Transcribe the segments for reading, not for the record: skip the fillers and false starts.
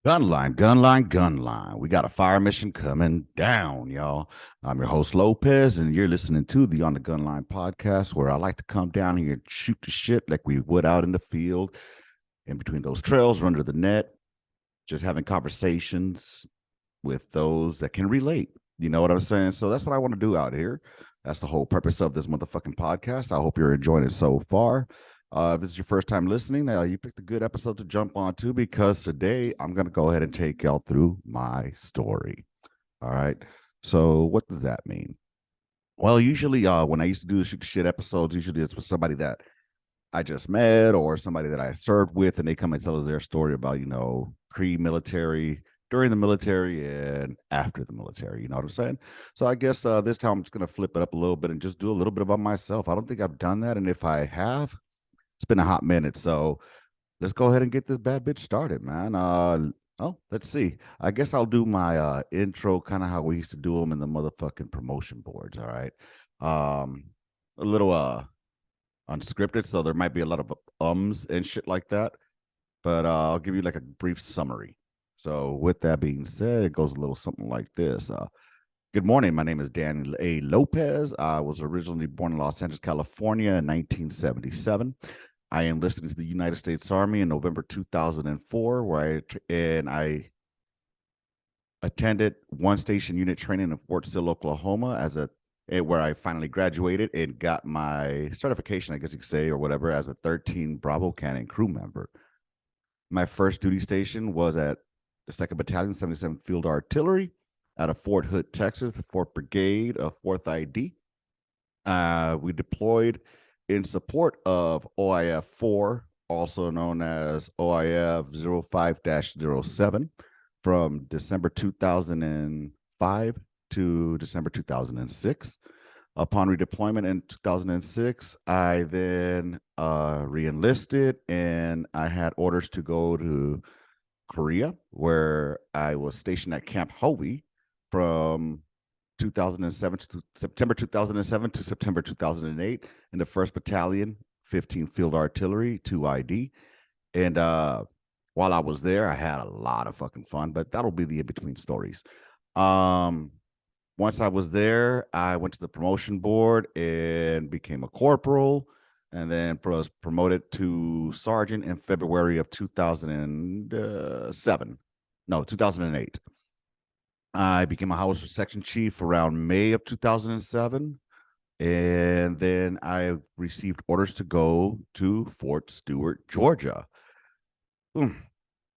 Gunline, gunline, gunline. We got a fire mission coming down, y'all. I'm your host, Lopez, and you're listening to the On the Gunline podcast, where I like to come down here and shoot the shit like we would out in the field, in between those trails or under the net, just having conversations with those that can relate. You know what I'm saying? So that's what I want to do out here. That's the whole purpose of this motherfucking podcast. I hope you're enjoying it so far. If this is your first time listening, you picked a good episode to jump onto because today I'm going to go ahead and take y'all through my story. All right. So, what does that mean? Well, usually, when I used to do the shoot the shit episodes, usually it's with somebody that I just met or somebody that I served with, and they come and tell us their story about, pre-military, during the military, and after the military. You know what I'm saying? So I guess this time I'm just gonna flip it up a little bit and just do a little bit about myself. I don't think I've done that, and if I have, it's been a hot minute. So let's go ahead and get this bad bitch started, man. Let's see. I guess I'll do my intro, kind of how we used to do them in the motherfucking promotion boards. All right. A little unscripted, so there might be a lot of ums and shit like that. But I'll give you like a brief summary. So, with that being said, it goes a little something like this. Good morning. My name is Daniel A. Lopez. I was originally born in Los Angeles, California in 1977. I enlisted into the United States Army in November 2004, I attended one station unit training in Fort Sill, Oklahoma, where I finally graduated and got my certification, I guess you could say, or whatever, as a 13 Bravo Cannon crew member. My first duty station was at the 2nd Battalion, 77th Field Artillery, out of Fort Hood, Texas, the 4th Brigade of 4th ID. We deployed in support of OIF 4, also known as OIF 05-07, from December 2005 to December 2006. Upon redeployment in 2006, I then re-enlisted, and I had orders to go to Korea, where I was stationed at Camp Hovey from 2007 to September 2007 to September 2008 in the 1st Battalion, 15th Field Artillery, 2ID. And while I was there, I had a lot of fucking fun, but that'll be the in-between stories. Once I was there, I went to the promotion board and became a corporal, and then was promoted to sergeant in February of 2007. No, 2008. I became a howitzer section chief around May of 2007. And then I received orders to go to Fort Stewart, Georgia.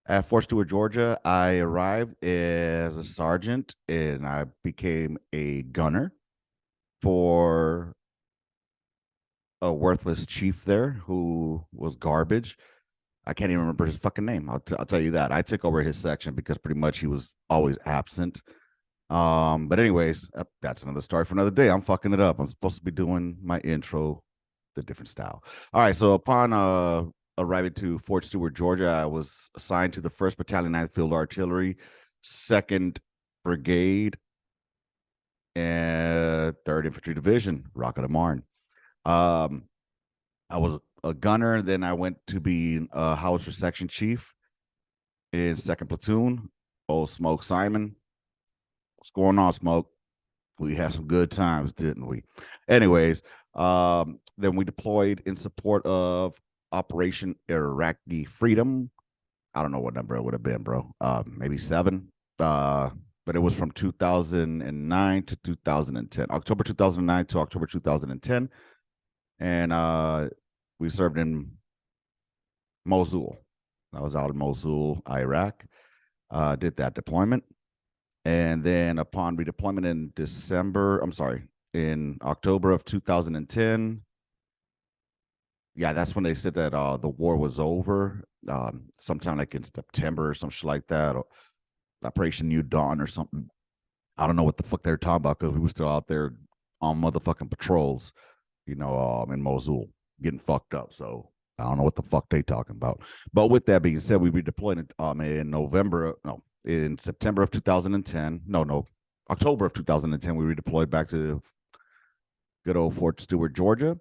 At Fort Stewart, Georgia, I arrived as a sergeant and I became a gunner for a worthless chief there who was garbage. I can't even remember his fucking name. I'll tell you that. I took over his section because pretty much he was always absent. But anyways, that's another story for another day. I'm fucking it up. I'm supposed to be doing my intro the different style. All right, so upon arriving to Fort Stewart, Georgia, I was assigned to the 1st Battalion, 9th Field Artillery, 2nd Brigade, and 3rd Infantry Division, Rocket of Marne. I was a gunner, then I went to be a howitzer section chief in 2nd Platoon. Old Smoke Simon. What's going on, Smoke? We had some good times, didn't we? Anyways, then we deployed in support of Operation Iraqi Freedom. I don't know what number it would have been, bro. Maybe 7. But it was from 2009 to 2010, October 2009 to October 2010. And we served in Mosul. I was out in Mosul, Iraq. Did that deployment. And then upon redeployment in October of 2010, yeah, that's when they said that the war was over. Sometime like in September or some shit like that, or Operation New Dawn or something. I don't know what the fuck they're talking about because we were still out there on motherfucking patrols, in Mosul, getting fucked up. So I don't know what the fuck they talking about. But with that being said, we redeployed in September of 2010. October of 2010, we redeployed back to good old Fort Stewart, Georgia.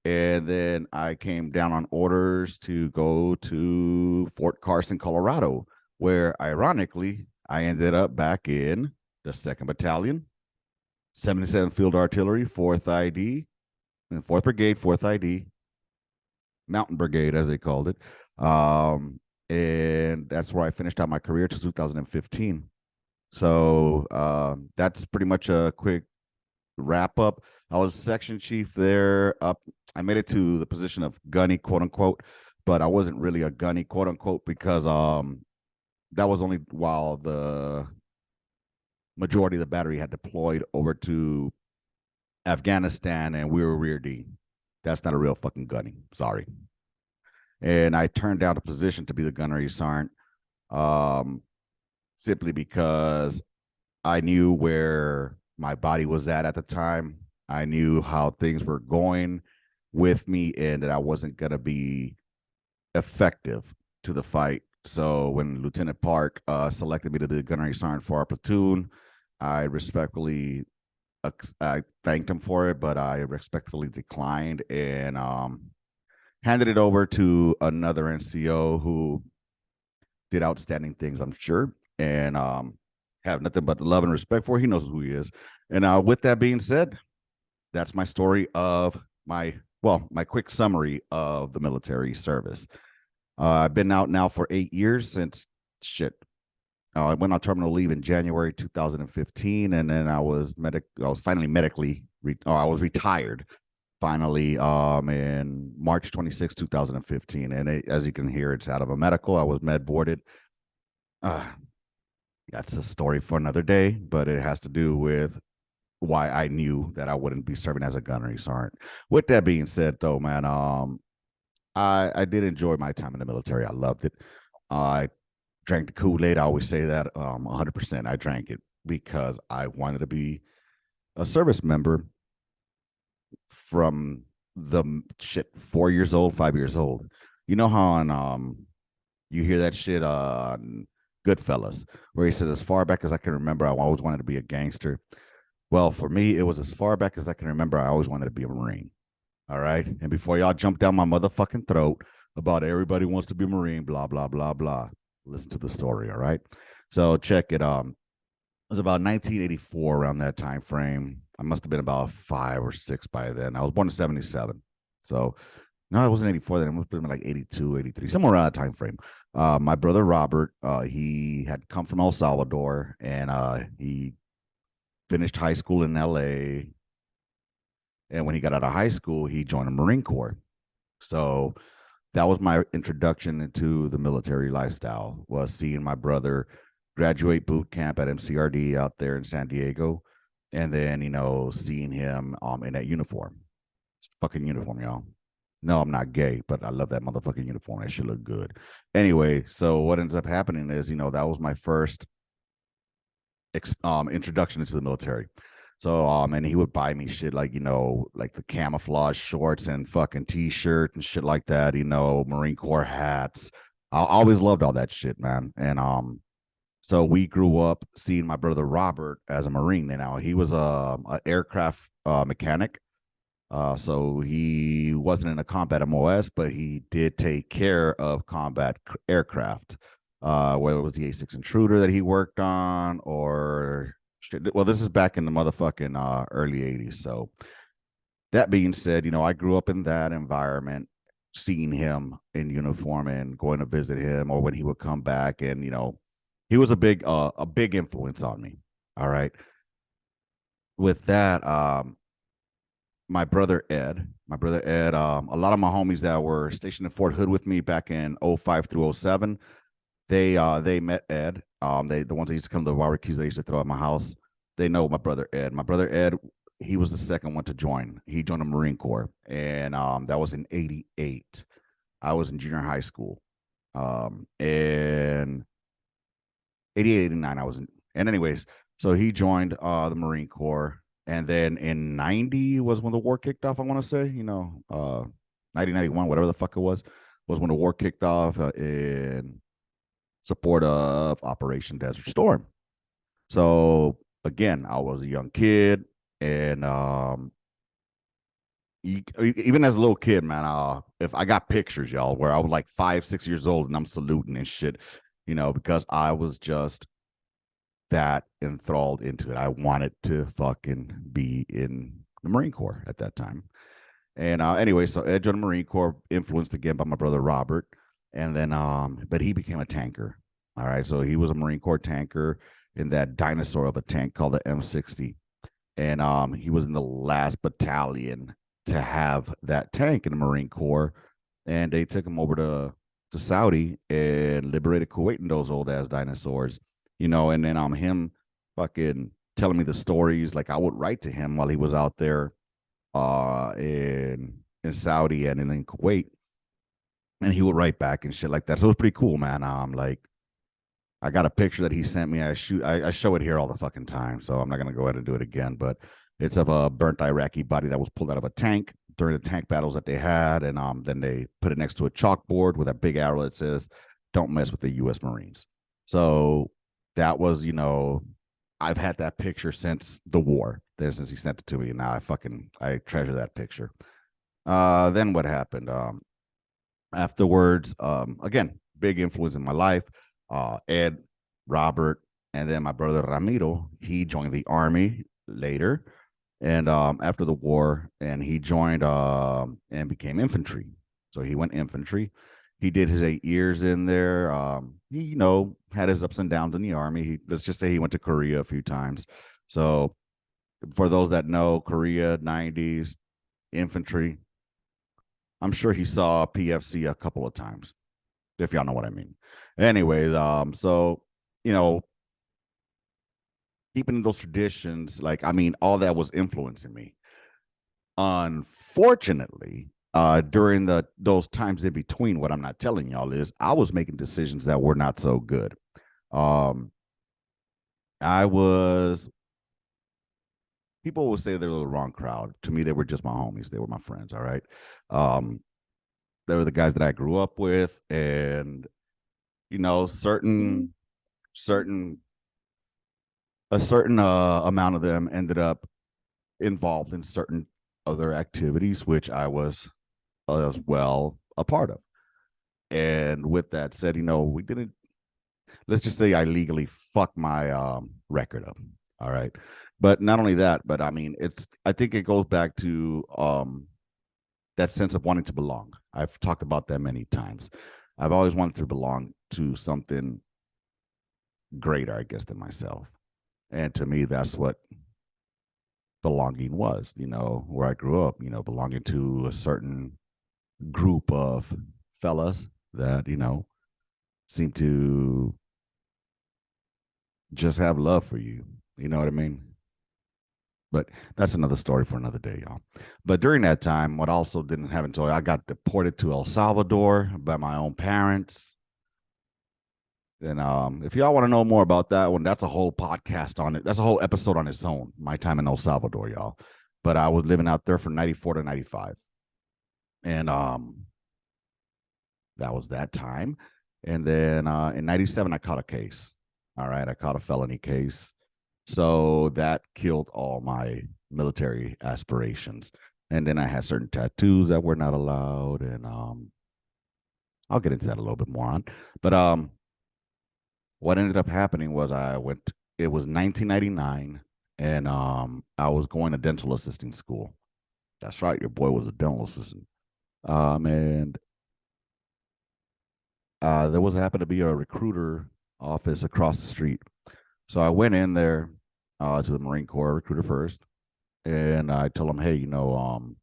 And then I came down on orders to go to Fort Carson, Colorado, where ironically I ended up back in the 2nd Battalion, 77th Field Artillery, 4th ID, and 4th Brigade, 4th ID, Mountain Brigade, as they called it. And that's where I finished out my career to 2015. So that's pretty much a quick wrap up. I was section chief there. I made it to the position of gunny, quote unquote, but I wasn't really a gunny, quote unquote, because that was only while the majority of the battery had deployed over to Afghanistan, and we were rear D. That's not a real fucking gunny. Sorry. And I turned down a position to be the gunnery sergeant, simply because I knew where my body was at the time. I knew how things were going with me, and that I wasn't going to be effective to the fight. So when Lieutenant Park selected me to be the gunnery sergeant for our platoon, I respectfully I thanked him for it, but I respectfully declined and handed it over to another NCO who did outstanding things, I'm sure, and have nothing but love and respect for. He knows who he is. And with that being said, that's my story of my quick summary of the military service. I've been out now for 8 years since shit. I went on terminal leave in January 2015, and then I was finally medically. I was retired finally in March 26, 2015. And as you can hear, it's out of a medical. I was med boarded. That's a story for another day, but it has to do with why I knew that I wouldn't be serving as a gunnery sergeant. With that being said, though, man, I did enjoy my time in the military. I loved it. I drank the Kool-Aid. I always say that 100%. I drank it because I wanted to be a service member from the 4 years old, 5 years old. You know how on you hear that shit on Goodfellas, where he says, as far back as I can remember, I always wanted to be a gangster. Well, for me, it was as far back as I can remember, I always wanted to be a Marine. All right. And before y'all jump down my motherfucking throat about everybody wants to be a Marine, blah, blah, blah, blah, listen to the story. All right. So check it. It was about 1984 around that time frame. I must have been about 5 or 6 by then. I was born in 77. So no, it wasn't 84 then. It must have been like 82, 83, somewhere around that time frame. My brother Robert, he had come from El Salvador, and he finished high school in LA. And when he got out of high school, he joined the Marine Corps. So that was my introduction into the military lifestyle, was seeing my brother graduate boot camp at MCRD out there in San Diego. And then, seeing him in that uniform. Fucking uniform, y'all. No, I'm not gay, but I love that motherfucking uniform. That shit look good. Anyway, so what ends up happening is, that was my first introduction into the military. So and he would buy me shit like, like the camouflage shorts and fucking t-shirt and shit like that, Marine Corps hats. I always loved all that shit, man. And so we grew up seeing my brother Robert as a Marine. And he was a aircraft mechanic. So he wasn't in a combat MOS, but he did take care of combat aircraft, whether it was the A6 Intruder that he worked on or shit. Well, this is back in the motherfucking early 80s. So that being said, I grew up in that environment, seeing him in uniform and going to visit him, or when he would come back, and he was a big influence on me. All right. With that, my brother Ed, a lot of my homies that were stationed in Fort Hood with me back in 05 through 07, they met Ed. The ones that used to come to the barbecues they used to throw at my house, they know my brother Ed. My brother Ed, he was the second one to join. He joined the Marine Corps, and that was in '88. I was in junior high school, and 88, 89, I was in. And anyways, so he joined the Marine Corps. And then in 90 was when the war kicked off, I want to say, 1991, whatever the fuck it was when the war kicked off in support of Operation Desert Storm. So again, I was a young kid, and even as a little kid, man, if I got pictures, y'all, where I was like 5, 6 years old and I'm saluting and shit, because I was just that enthralled into it. I wanted to fucking be in the Marine Corps at that time. And anyway, so Ed joined the Marine Corps, influenced again by my brother Robert, and then but he became a tanker. All right, so he was a Marine Corps tanker in that dinosaur of a tank called the M60, and he was in the last battalion to have that tank in the Marine Corps, and they took him over to Saudi and liberated Kuwait and those old ass dinosaurs, and then him fucking telling me the stories like I would write to him while he was out there in Saudi and in Kuwait, and he would write back and shit like that. So it was pretty cool, man. Like I got a picture that he sent me. I show it here all the fucking time, so I'm not gonna go ahead and do it again. But it's of a burnt Iraqi body that was pulled out of a tank during the tank battles that they had, and then they put it next to a chalkboard with a big arrow that says, "Don't mess with the U.S. Marines." So that was, I've had that picture since the war. There since he sent it to me, and now I treasure that picture. Then what happened? Afterwards, again, big influence in my life. Ed, Robert, and then my brother Ramiro. He joined the army later, and after the war, and he joined and became infantry. So he went infantry. He did his 8 years in there. He, had his ups and downs in the army. Let's just say he went to Korea a few times. So for those that know, Korea, 90s, infantry, I'm sure he saw PFC a couple of times, if y'all know what I mean. Anyways, so you know, keeping those traditions, like all that was influencing me. Unfortunately, during those times in between, what I'm not telling y'all is I was making decisions that were not so good. I was People would say they were the wrong crowd. To me, they were just my homies. They were my friends. All right. Um, they were the guys that I grew up with, and certain a certain amount of them ended up involved in certain other activities, which I was as well a part of. And with that said, we didn't. Let's just say I legally fucked my record up. All right, but not only that, but it's. I think it goes back to that sense of wanting to belong. I've talked about that many times. I've always wanted to belong to something greater, I guess, than myself. And to me, that's what belonging was, where I grew up, belonging to a certain group of fellas that, seem to just have love for you. You know what I mean? But that's another story for another day, y'all. But during that time, what also didn't happen until I got deported to El Salvador by my own parents. And if y'all want to know more about that one, that's a whole podcast on it. That's a whole episode on its own. My time in El Salvador, y'all. But I was living out there from 94 to 95. And that was that time. And then in 97, I caught a case. All right. I caught a felony case. So that killed all my military aspirations. And then I had certain tattoos that were not allowed. And I'll get into that a little bit more on. But what ended up happening was it was 1999, and I was going to dental assisting school. That's right, your boy was a dental assistant. And there was happened to be a recruiter office across the street. So I went in there to the Marine Corps recruiter first, and I told him, hey, I want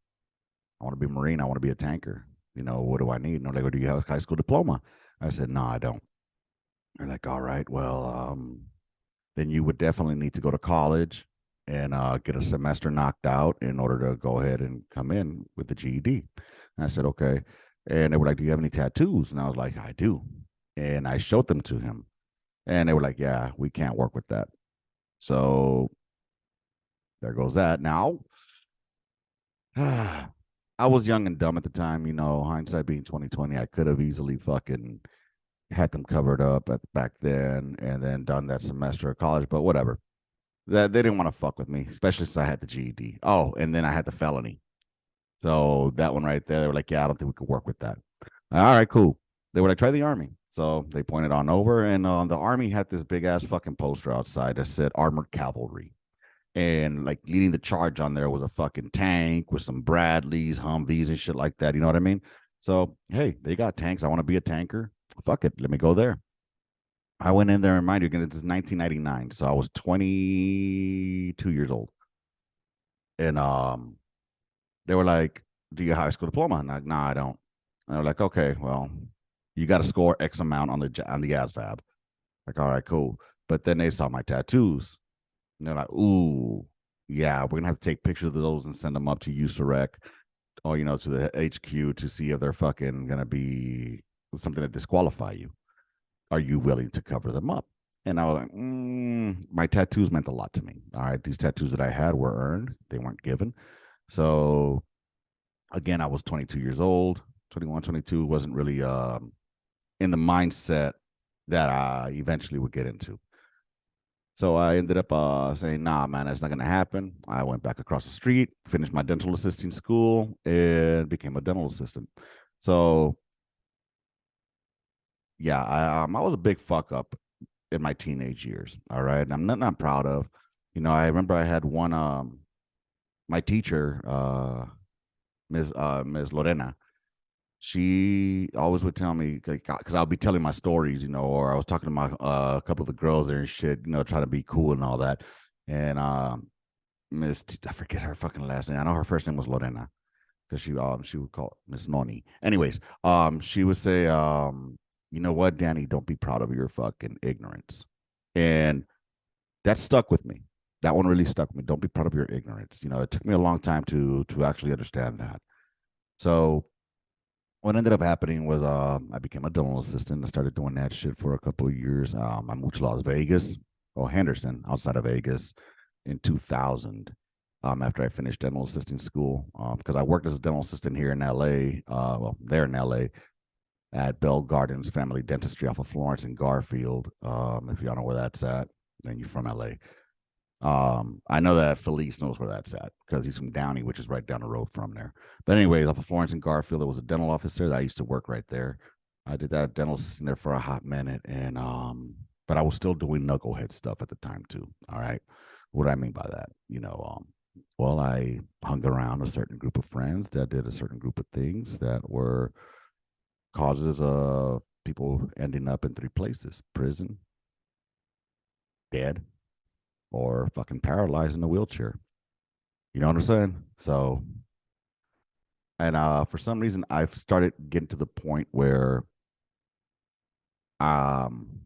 to be a Marine. I want to be a tanker. What do I need? And they're like, do you have a high school diploma? I said, no, I don't. They're like, all right, well, then you would definitely need to go to college and get a semester knocked out in order to go ahead and come in with the GED. And I said, okay. And they were like, do you have any tattoos? And I was like, I do. And I showed them to him. And they were like, yeah, we can't work with that. So there goes that. Now, I was young and dumb at the time, hindsight being 2020. I could have easily fucking had them covered up back then and then done that semester of college, but whatever. That they didn't want to fuck with me, especially since I had the GED. Oh, and then I had the felony. So that one right there, they were like, yeah, I don't think we could work with that. All right, cool. They were like, try the army. So they pointed on over, and the army had this big ass fucking poster outside that said armored cavalry. And like leading the charge on there was a fucking tank with some Bradleys, Humvees, and shit like that. You know what I mean? So, hey, they got tanks. I want to be a tanker. Fuck it. Let me go there. I went in there and mind you, again, this is 1999. So I was 22 years old. And they were like, do you have a high school diploma? And I'm like, nah, I don't. And they were like, okay, well, you got to score X amount on the ASVAB. Like, all right, cool. But then they saw my tattoos. And they're like, ooh, yeah, we're gonna have to take pictures of those and send them up to USAREC or to the HQ to see if they're fucking gonna be something that disqualify you. Are you willing to cover them up? And I was like, my tattoos meant a lot to me. All right, these tattoos that I had were earned; they weren't given. So again, I was 22 years old, 21, 22. Wasn't really in the mindset that I eventually would get into. So I ended up saying, nah, man, that's not going to happen. I went back across the street, finished my dental assisting school, and became a dental assistant. So, yeah, I was a big fuck up in my teenage years. All right. And I'm not proud of. I remember I had one, my teacher, Ms. Lorena, she always would tell me, because I'll be telling my stories, or I was talking to my a couple of the girls there and shit, trying to be cool and all that. And I forget her fucking last name. I know her first name was Lorena because she would call Miss Noni. Anyways, she would say, you know what, Danny, don't be proud of your fucking ignorance. And that stuck with me. That one really stuck with me. Don't be proud of your ignorance. It took me a long time to actually understand that. So what ended up happening was I became a dental assistant. I started doing that shit for a couple of years. I moved to Las Vegas, or Henderson, outside of Vegas, in 2000. After I finished dental assisting school, because I worked as a dental assistant here in LA. There in LA at Bell Gardens Family Dentistry off of Florence and Garfield. If y'all know where that's at, then you're from LA. I know that Felice knows where that's at because he's from Downey, which is right down the road from there. But anyways, off of Florence and Garfield, there was a dental office there that I used to work right there. I did that dental assistant there for a hot minute, and but I was still doing knucklehead stuff at the time too. All right, what do I mean by that? Well, I hung around a certain group of friends that did a certain group of things that were causes of people ending up in three places: prison, dead, or fucking paralyzed in a wheelchair. You know what I'm saying? So, and for some reason, I've started getting to the point where um,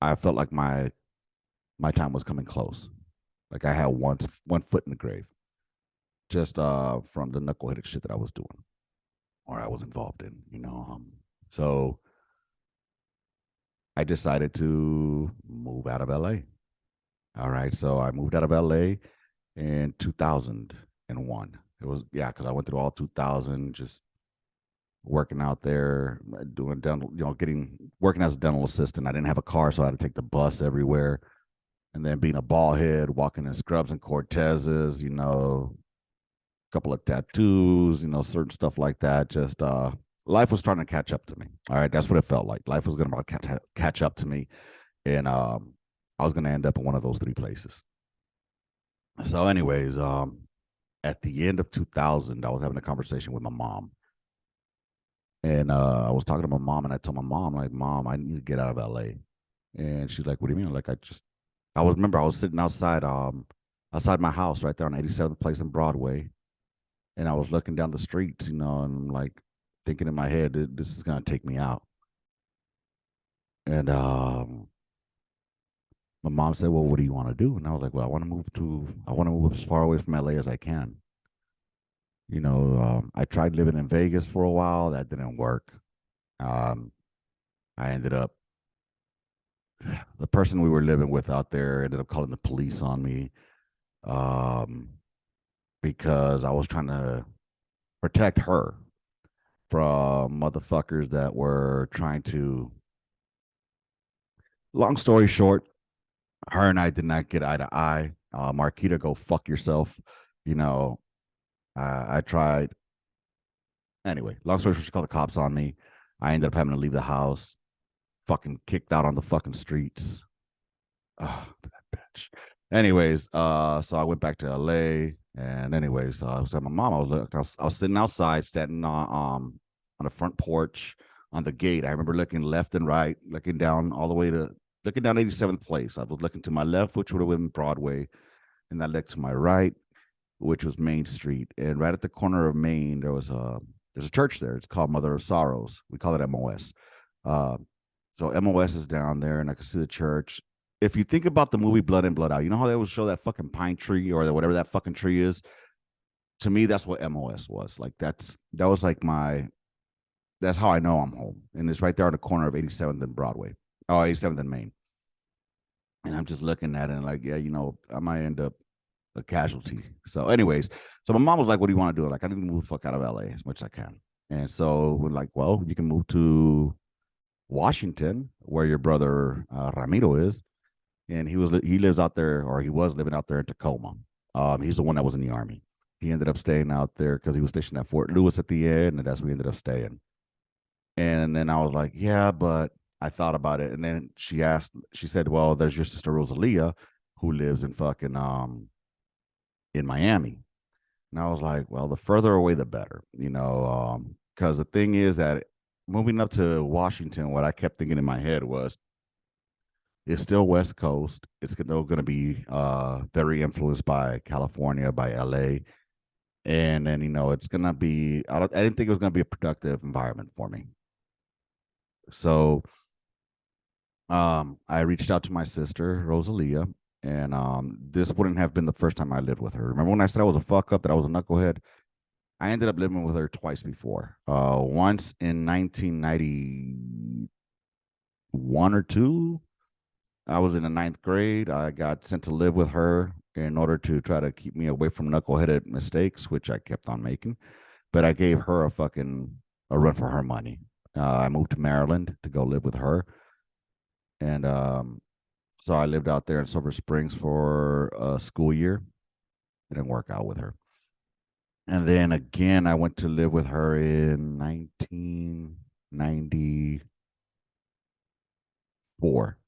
I felt like my time was coming close. Like I had one foot in the grave, just from the knuckleheaded shit that I was doing or I was involved in. So I decided to move out of LA. All right, so I moved out of LA in 2001. It was, yeah, because I went through all 2000, just working out there, doing dental, working as a dental assistant. I didn't have a car, so I had to take the bus everywhere. And then being a ball head, walking in scrubs and Cortezes, a couple of tattoos, certain stuff like that. Just life was starting to catch up to me. All right, that's what it felt like. Life was going to catch up to me, and I was going to end up in one of those three places. So, anyways, at the end of 2000, I was having a conversation with my mom. And I was talking to my mom, and I told my mom, like, Mom, I need to get out of LA. And she's like, What do you mean? Like, I was sitting outside my house right there on 87th Place and Broadway. And I was looking down the streets, and I'm like thinking in my head, this is going to take me out. And my mom said, Well, what do you want to do? And I was like, Well, I want to move as far away from LA as I can. I tried living in Vegas for a while. That didn't work. Um, I ended up, the person we were living with out there ended up calling the police on me um, because I was trying to protect her from motherfuckers that were trying to. Long story short, her and I did not get eye to eye. Marquita, go fuck yourself. You know, I tried. Anyway, long story short, she called the cops on me. I ended up having to leave the house. fucking kicked out on the fucking streets. Oh, that bitch. Anyways, so I went back to LA, and anyways, I was at my mom. I was sitting outside, standing on the front porch on the gate. I remember looking left and right, looking down all the way to looking down 87th Place. I was looking to my left, which would have been Broadway, and I looked to my right, which was Main Street. And right at the corner of Main, there's a church there. It's called Mother of Sorrows. We call it MOS. Uh, so MOS is down there, and I can see the church. If you think about the movie Blood In, Blood Out, you know how they would show that fucking pine tree or whatever that fucking tree is. To me, that's what MOS was. Like that was like my. That's how I know I'm home, and it's right there on the corner of 87th and Broadway. Oh, 87th and Main. And I'm just looking at it and like, yeah, I might end up a casualty. So, anyways, so my mom was like, "What do you want to do?" Like, I need to move the fuck out of LA as much as I can. And so we're like, "Well, you can move to Washington, where your brother Ramiro is, and he lives out there, or he was living out there in Tacoma. He's the one that was in the army. He ended up staying out there because he was stationed at Fort Lewis at the end, and that's where he ended up staying. And then I was like, yeah, but I thought about it, and then she said, "Well, there's your sister Rosalia, who lives in fucking in Miami." And I was like, well, the further away, the better, because the thing is that moving up to Washington, what I kept thinking in my head was, it's still West Coast. It's still going to be very influenced by California, by LA. And then, it's going to be, I didn't think it was going to be a productive environment for me. So I reached out to my sister, Rosalia, and this wouldn't have been the first time I lived with her. Remember when I said I was a fuck up, that I was a knucklehead? I ended up living with her twice before. Once in 1991 or two, I was in the ninth grade. I got sent to live with her in order to try to keep me away from knuckleheaded mistakes, which I kept on making. But I gave her a run for her money. I moved to Maryland to go live with her, and so I lived out there in Silver Springs for a school year. It didn't work out with her. And then again, I went to live with her in 1994,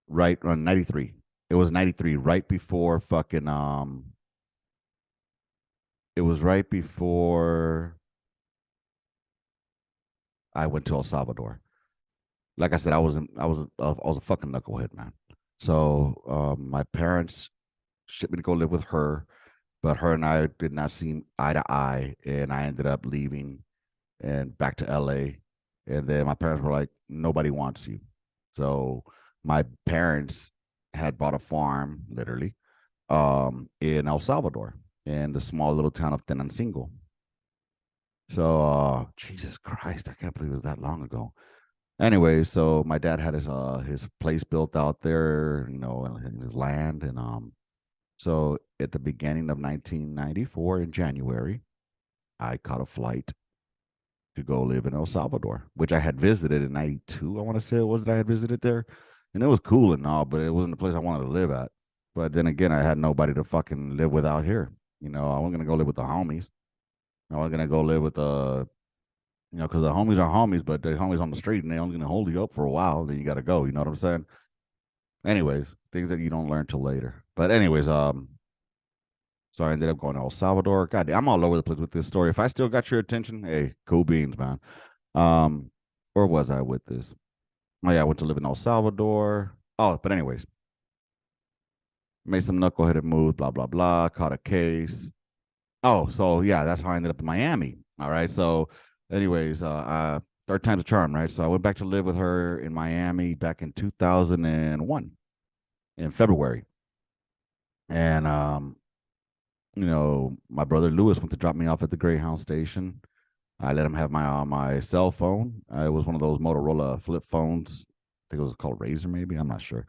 right on 93. It was 93, right before fucking it was right before I went to El Salvador. Like I said, I was a fucking knucklehead, man. So my parents shipped me to go live with her, but her and I did not seem eye to eye, and I ended up leaving and back to LA. And then my parents were like, "Nobody wants you." So my parents had bought a farm, literally, in El Salvador, in the small little town of Tenancingo. So Jesus Christ, I can't believe it was that long ago. Anyway, so my dad had his place built out there, and his land, and so at the beginning of 1994 in January, I caught a flight to go live in El Salvador, which I had visited in '92. I want to say it was that I had visited there, and it was cool and all, but it wasn't the place I wanted to live at. But then again, I had nobody to fucking live with out here. I wasn't gonna go live with the homies. I was gonna go live with because the homies are homies, but the homies on the street and they only gonna hold you up for a while. Then you gotta go. You know what I'm saying? Anyways, things that you don't learn till later. But anyways, so I ended up going to El Salvador. God, I'm all over the place with this story. If I still got your attention, hey, cool beans, man. Um, where was I with this? Oh yeah, I went to live in El Salvador. Oh, but anyways, made some knuckleheaded moves, blah blah blah. Caught a case. Oh, so yeah, that's how I ended up in Miami. All right, so anyways, third time's a charm, right? So I went back to live with her in Miami back in 2001 in February, and my brother Lewis went to drop me off at the Greyhound station. I let him have my cell phone. It was one of those Motorola flip phones. I think it was called Razor, maybe. I'm not sure.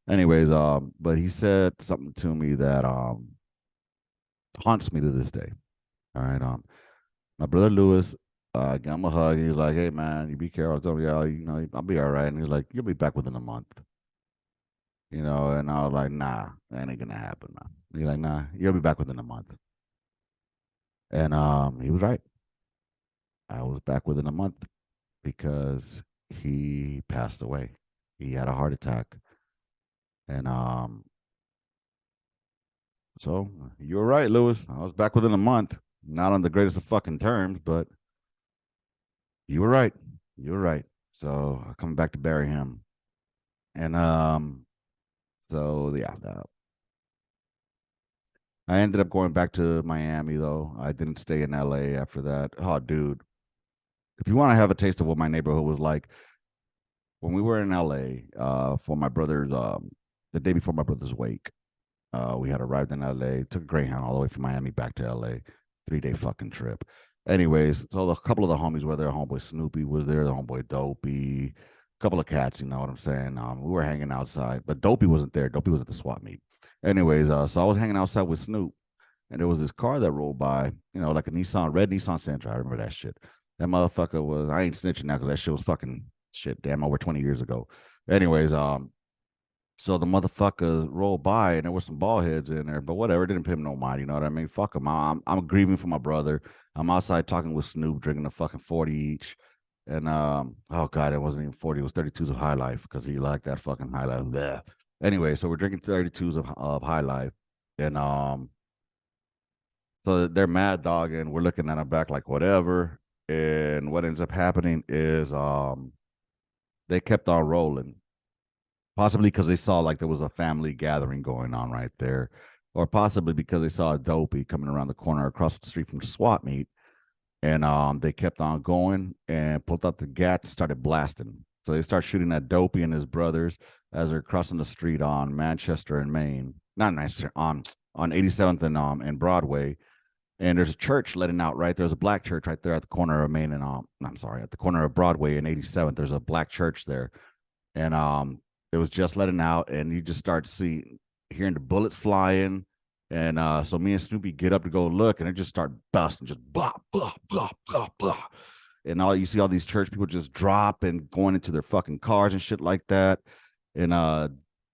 Anyways, but he said something to me that haunts me to this day. All right. My brother Lewis, got him a hug. He's like, "Hey man, you be careful." I told him, "Yeah, I'll be all right." And he's like, "You'll be back within a month." And I was like, "Nah, that ain't gonna happen, man." He's like, "Nah, you'll be back within a month." And he was right. I was back within a month because he passed away. He had a heart attack. And so you were right, Lewis. I was back within a month. Not on the greatest of fucking terms, but you were right. You were right. So I come back to bury him. And so yeah, I ended up going back to Miami though. I didn't stay in LA after that. Oh, dude. If you want to have a taste of what my neighborhood was like, when we were in LA, for my brother's the day before my brother's wake, we had arrived in LA, took a Greyhound all the way from Miami back to LA, 3 day fucking trip. Anyways, so a couple of the homies were there. Homeboy Snoopy was there, the homeboy Dopey, a couple of cats, you know what I'm saying? We were hanging outside, but Dopey wasn't there. Dopey was at the swap meet. Anyways, so I was hanging outside with Snoop, and there was this car that rolled by, you know, like a red Nissan Sentra. I remember that shit. That motherfucker was, I ain't snitching now because that shit was fucking shit, damn, over 20 years ago. Anyways, so the motherfucker rolled by and there were some ball heads in there, but whatever, it didn't pay him no mind. You know what I mean? Fuck him. I'm grieving for my brother. I'm outside talking with Snoop, drinking a fucking 40 each. And oh god, it wasn't even 40, it was 32s of High Life because he liked that fucking High Life. Bleh. Anyway, so we're drinking 32s of High Life. And so they're mad dog, and we're looking at them back like whatever. And what ends up happening is they kept on rolling, possibly because they saw like there was a family gathering going on right there, or possibly because they saw a dopey coming around the corner across the street from the swap meet, and they kept on going and pulled out the gat and started blasting. So they start shooting at Dopey and his brothers as they're crossing the street on Manchester and Main, not Manchester, on 87th and Broadway. And there's a church letting out right there's a black church right there at the corner of Main and I'm sorry, at the corner of Broadway and 87th. There's a black church there, and it was just letting out, and you just start hearing the bullets flying, and so me and Snoopy get up to go look, and it just start busting, just blah blah blah blah blah, and all you see all these church people just drop and going into their fucking cars and shit like that, and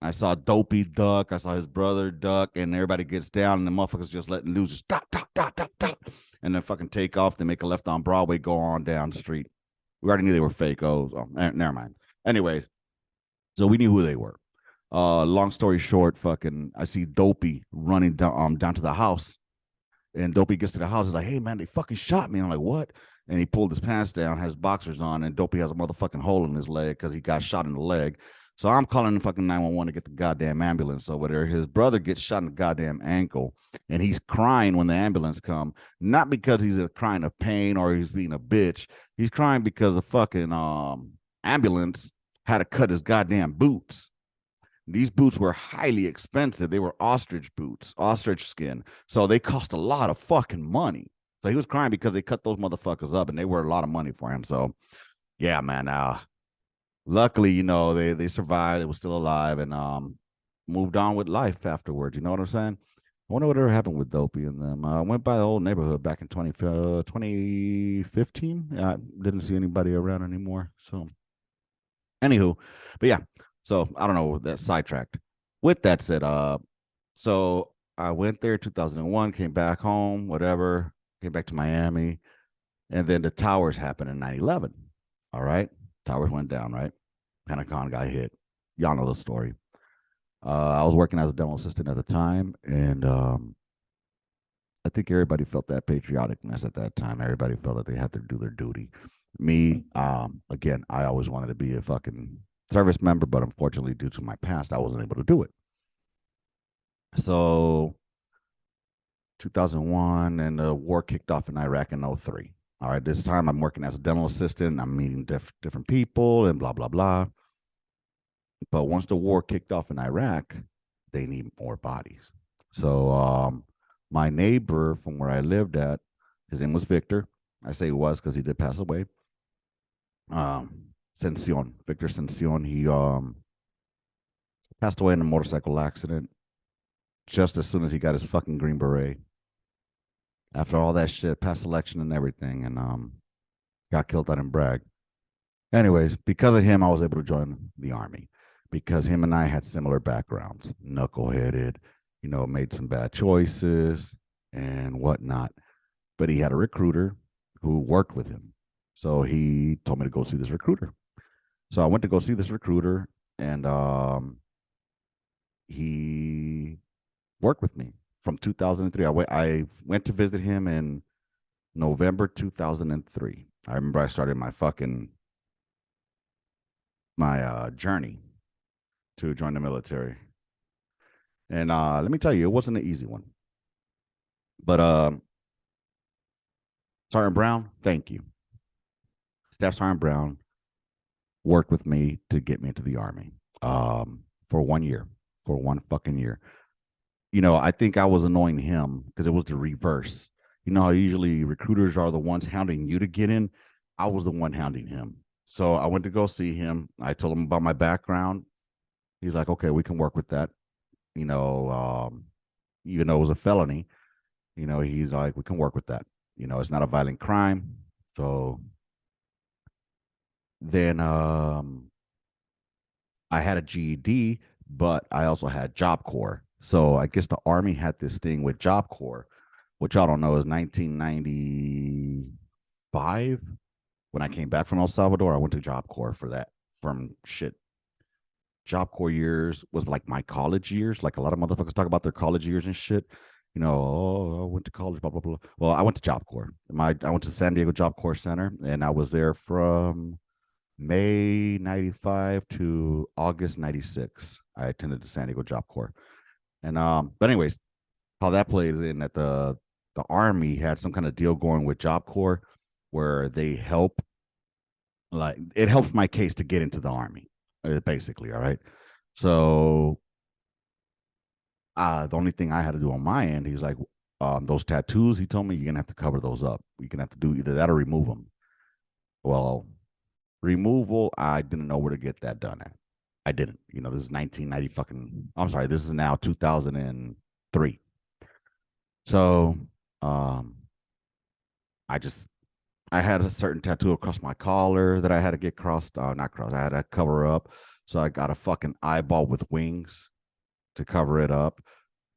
I saw Dopey duck, I saw his brother duck, and everybody gets down, and the motherfuckers just letting loose, just dot dot dot dot dot, and then fucking take off. They make a left on Broadway, go on down the street. We already knew they were fake. Oh, never mind. Anyways, so we knew who they were. Long story short, fucking, I see Dopey running down to the house, and Dopey gets to the house. He's like, "Hey man, they fucking shot me." I'm like, "What?" And he pulled his pants down, has boxers on, and Dopey has a motherfucking hole in his leg because he got shot in the leg. So I'm calling the fucking 911 to get the goddamn ambulance over there. His brother gets shot in the goddamn ankle, and he's crying when the ambulance come. Not because he's crying of pain or he's being a bitch. He's crying because the fucking ambulance had to cut his goddamn boots. These boots were highly expensive. They were ostrich boots, ostrich skin. So they cost a lot of fucking money. So he was crying because they cut those motherfuckers up and they were a lot of money for him. So yeah, man. Luckily, you know, they survived. They were still alive and moved on with life afterwards. You know what I'm saying? I wonder whatever happened with Dopey and them. I went by the old neighborhood back in 2015. I didn't see anybody around anymore. So anywho, but yeah, so I don't know, that sidetracked. With that said, so I went there 2001, came back home, whatever, came back to Miami, and then the towers happened in 9/11. All right, towers went down, right? Pentagon got hit. Y'all know the story. I was working as a dental assistant at the time, and I think everybody felt that patrioticness at that time. Everybody felt that they had to do their duty. Me, again, I always wanted to be a fucking service member, but unfortunately, due to my past, I wasn't able to do it. So 2001, and the war kicked off in Iraq in 03. All right, this time I'm working as a dental assistant. I'm meeting different people and blah, blah, blah. But once the war kicked off in Iraq, they need more bodies. So my neighbor from where I lived at, his name was Victor. I say was because he did pass away. Sencion, Victor Sencion. He passed away in a motorcycle accident just as soon as he got his fucking Green Beret. After all that shit, past election and everything, and got killed out in Bragg. Anyways, because of him, I was able to join the army because him and I had similar backgrounds, knuckleheaded, you know, made some bad choices and whatnot. But he had a recruiter who worked with him. So he told me to go see this recruiter. So I went to go see this recruiter, and he worked with me from 2003. I went to visit him in November 2003. I remember I started my journey to join the military, and let me tell you, it wasn't an easy one. But Sergeant Brown, thank you. Staff Sergeant Brown worked with me to get me into the army for 1 year, for one fucking year. I think I was annoying him because it was the reverse. You know how usually recruiters are the ones hounding you to get in? I was the one hounding him. So I went to go see him. I told him about my background. He's like, okay, we can work with that. You know, even though it was a felony, he's like, we can work with that. It's not a violent crime. So then I had a GED, but I also had Job Corps. So I guess the Army had this thing with Job Corps, which I don't know is 1995. When I came back from El Salvador, I went to Job Corps for that. From shit, Job Corps years was like my college years. Like a lot of motherfuckers talk about their college years and shit. Oh, I went to college, blah blah blah. Well, I went to Job Corps. I went to San Diego Job Corps Center, and I was there from May 95 to August 96. I attended the San Diego Job Corps. And but anyways, how that plays in that the Army had some kind of deal going with Job Corps where they help, like it helps my case to get into the Army, basically. All right. So the only thing I had to do on my end, he's like, those tattoos, he told me you're gonna have to cover those up. You're gonna have to do either that or remove them. Well, removal, I didn't know where to get that done at. I didn't. This is 1990 fucking. I'm sorry. This is now 2003. So, um, I just I had a certain tattoo across my collar that I had to get crossed. Not crossed. I had to cover up. So I got a fucking eyeball with wings to cover it up.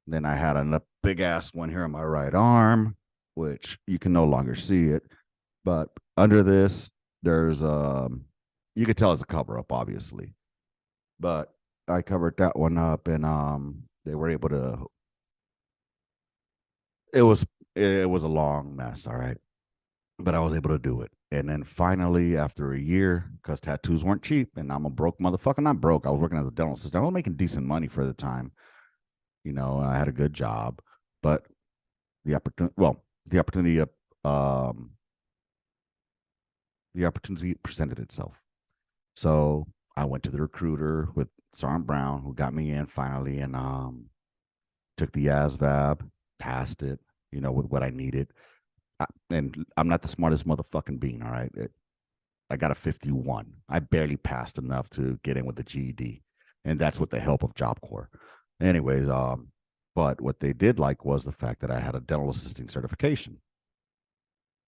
Then I had a big ass one here on my right arm, which you can no longer see it. But under this, there's you could tell it's a cover up, obviously. But I covered that one up, and they were able to. It was it was a long mess, all right, but I was able to do it. And then finally, after a year, because tattoos weren't cheap, and I'm a broke motherfucker. Not broke. I was working as a dental assistant. I was making decent money for the time. I had a good job, but the opportunity um, the opportunity presented itself. So I went to the recruiter with Sergeant Brown, who got me in finally, and took the ASVAB, passed it, with what I needed. And I'm not the smartest motherfucking being, all right? I got a 51. I barely passed enough to get in with the GED, and that's with the help of Job Corps. Anyways, but what they did like was the fact that I had a dental assisting certification.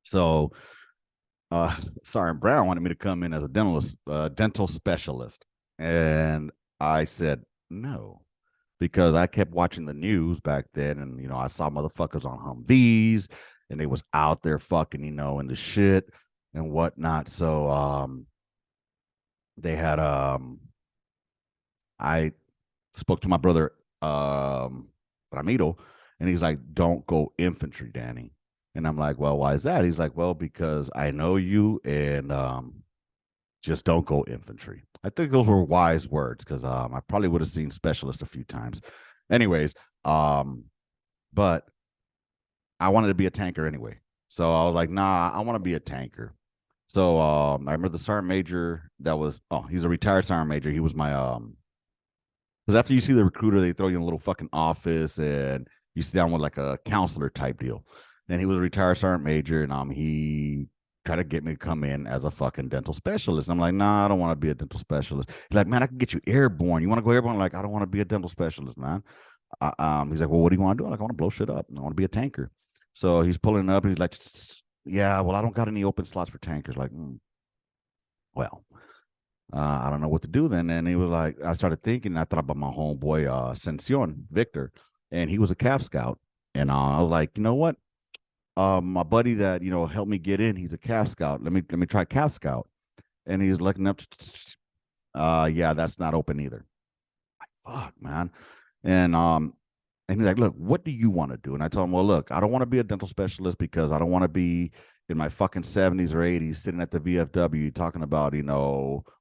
So Sergeant Brown wanted me to come in as a dental specialist, and I said no because I kept watching the news back then, and I saw motherfuckers on Humvees, and they was out there fucking, in the shit and whatnot. So they had I spoke to my brother Ramiro, and he's like, "Don't go infantry, Danny." And I'm like, "Well, why is that?" He's like, "Well, because I know you, and just don't go infantry." I think those were wise words because I probably would have seen specialist a few times. Anyways, but I wanted to be a tanker anyway. So I was like, nah, I want to be a tanker. So I remember the sergeant major that was, he's a retired sergeant major. He was my because after you see the recruiter, they throw you in a little fucking office and you sit down with like a counselor type deal. And he was a retired sergeant major, and he tried to get me to come in as a fucking dental specialist. And I'm like, nah, I don't want to be a dental specialist. He's like, man, I can get you airborne. You want to go airborne? I'm like, I don't want to be a dental specialist, man. He's like, well, what do you want to do? I'm like, I want to blow shit up. I want to be a tanker. So he's pulling up, and he's like, yeah, well, I don't got any open slots for tankers. Like, well, I don't know what to do then. And he was like, I started thinking, I thought about my homeboy, Sencion, Victor, and he was a calf scout. And I was like, you know what? My buddy that, helped me get in, he's a calf scout. Let me try calf scout. And he's looking up, Yeah, that's not open either. Fuck, man. And and he's like, look, what do you want to do? And I told him, well, look, I don't want to be a dental specialist because I don't want to be in my fucking 70s or 80s sitting at the VFW talking about,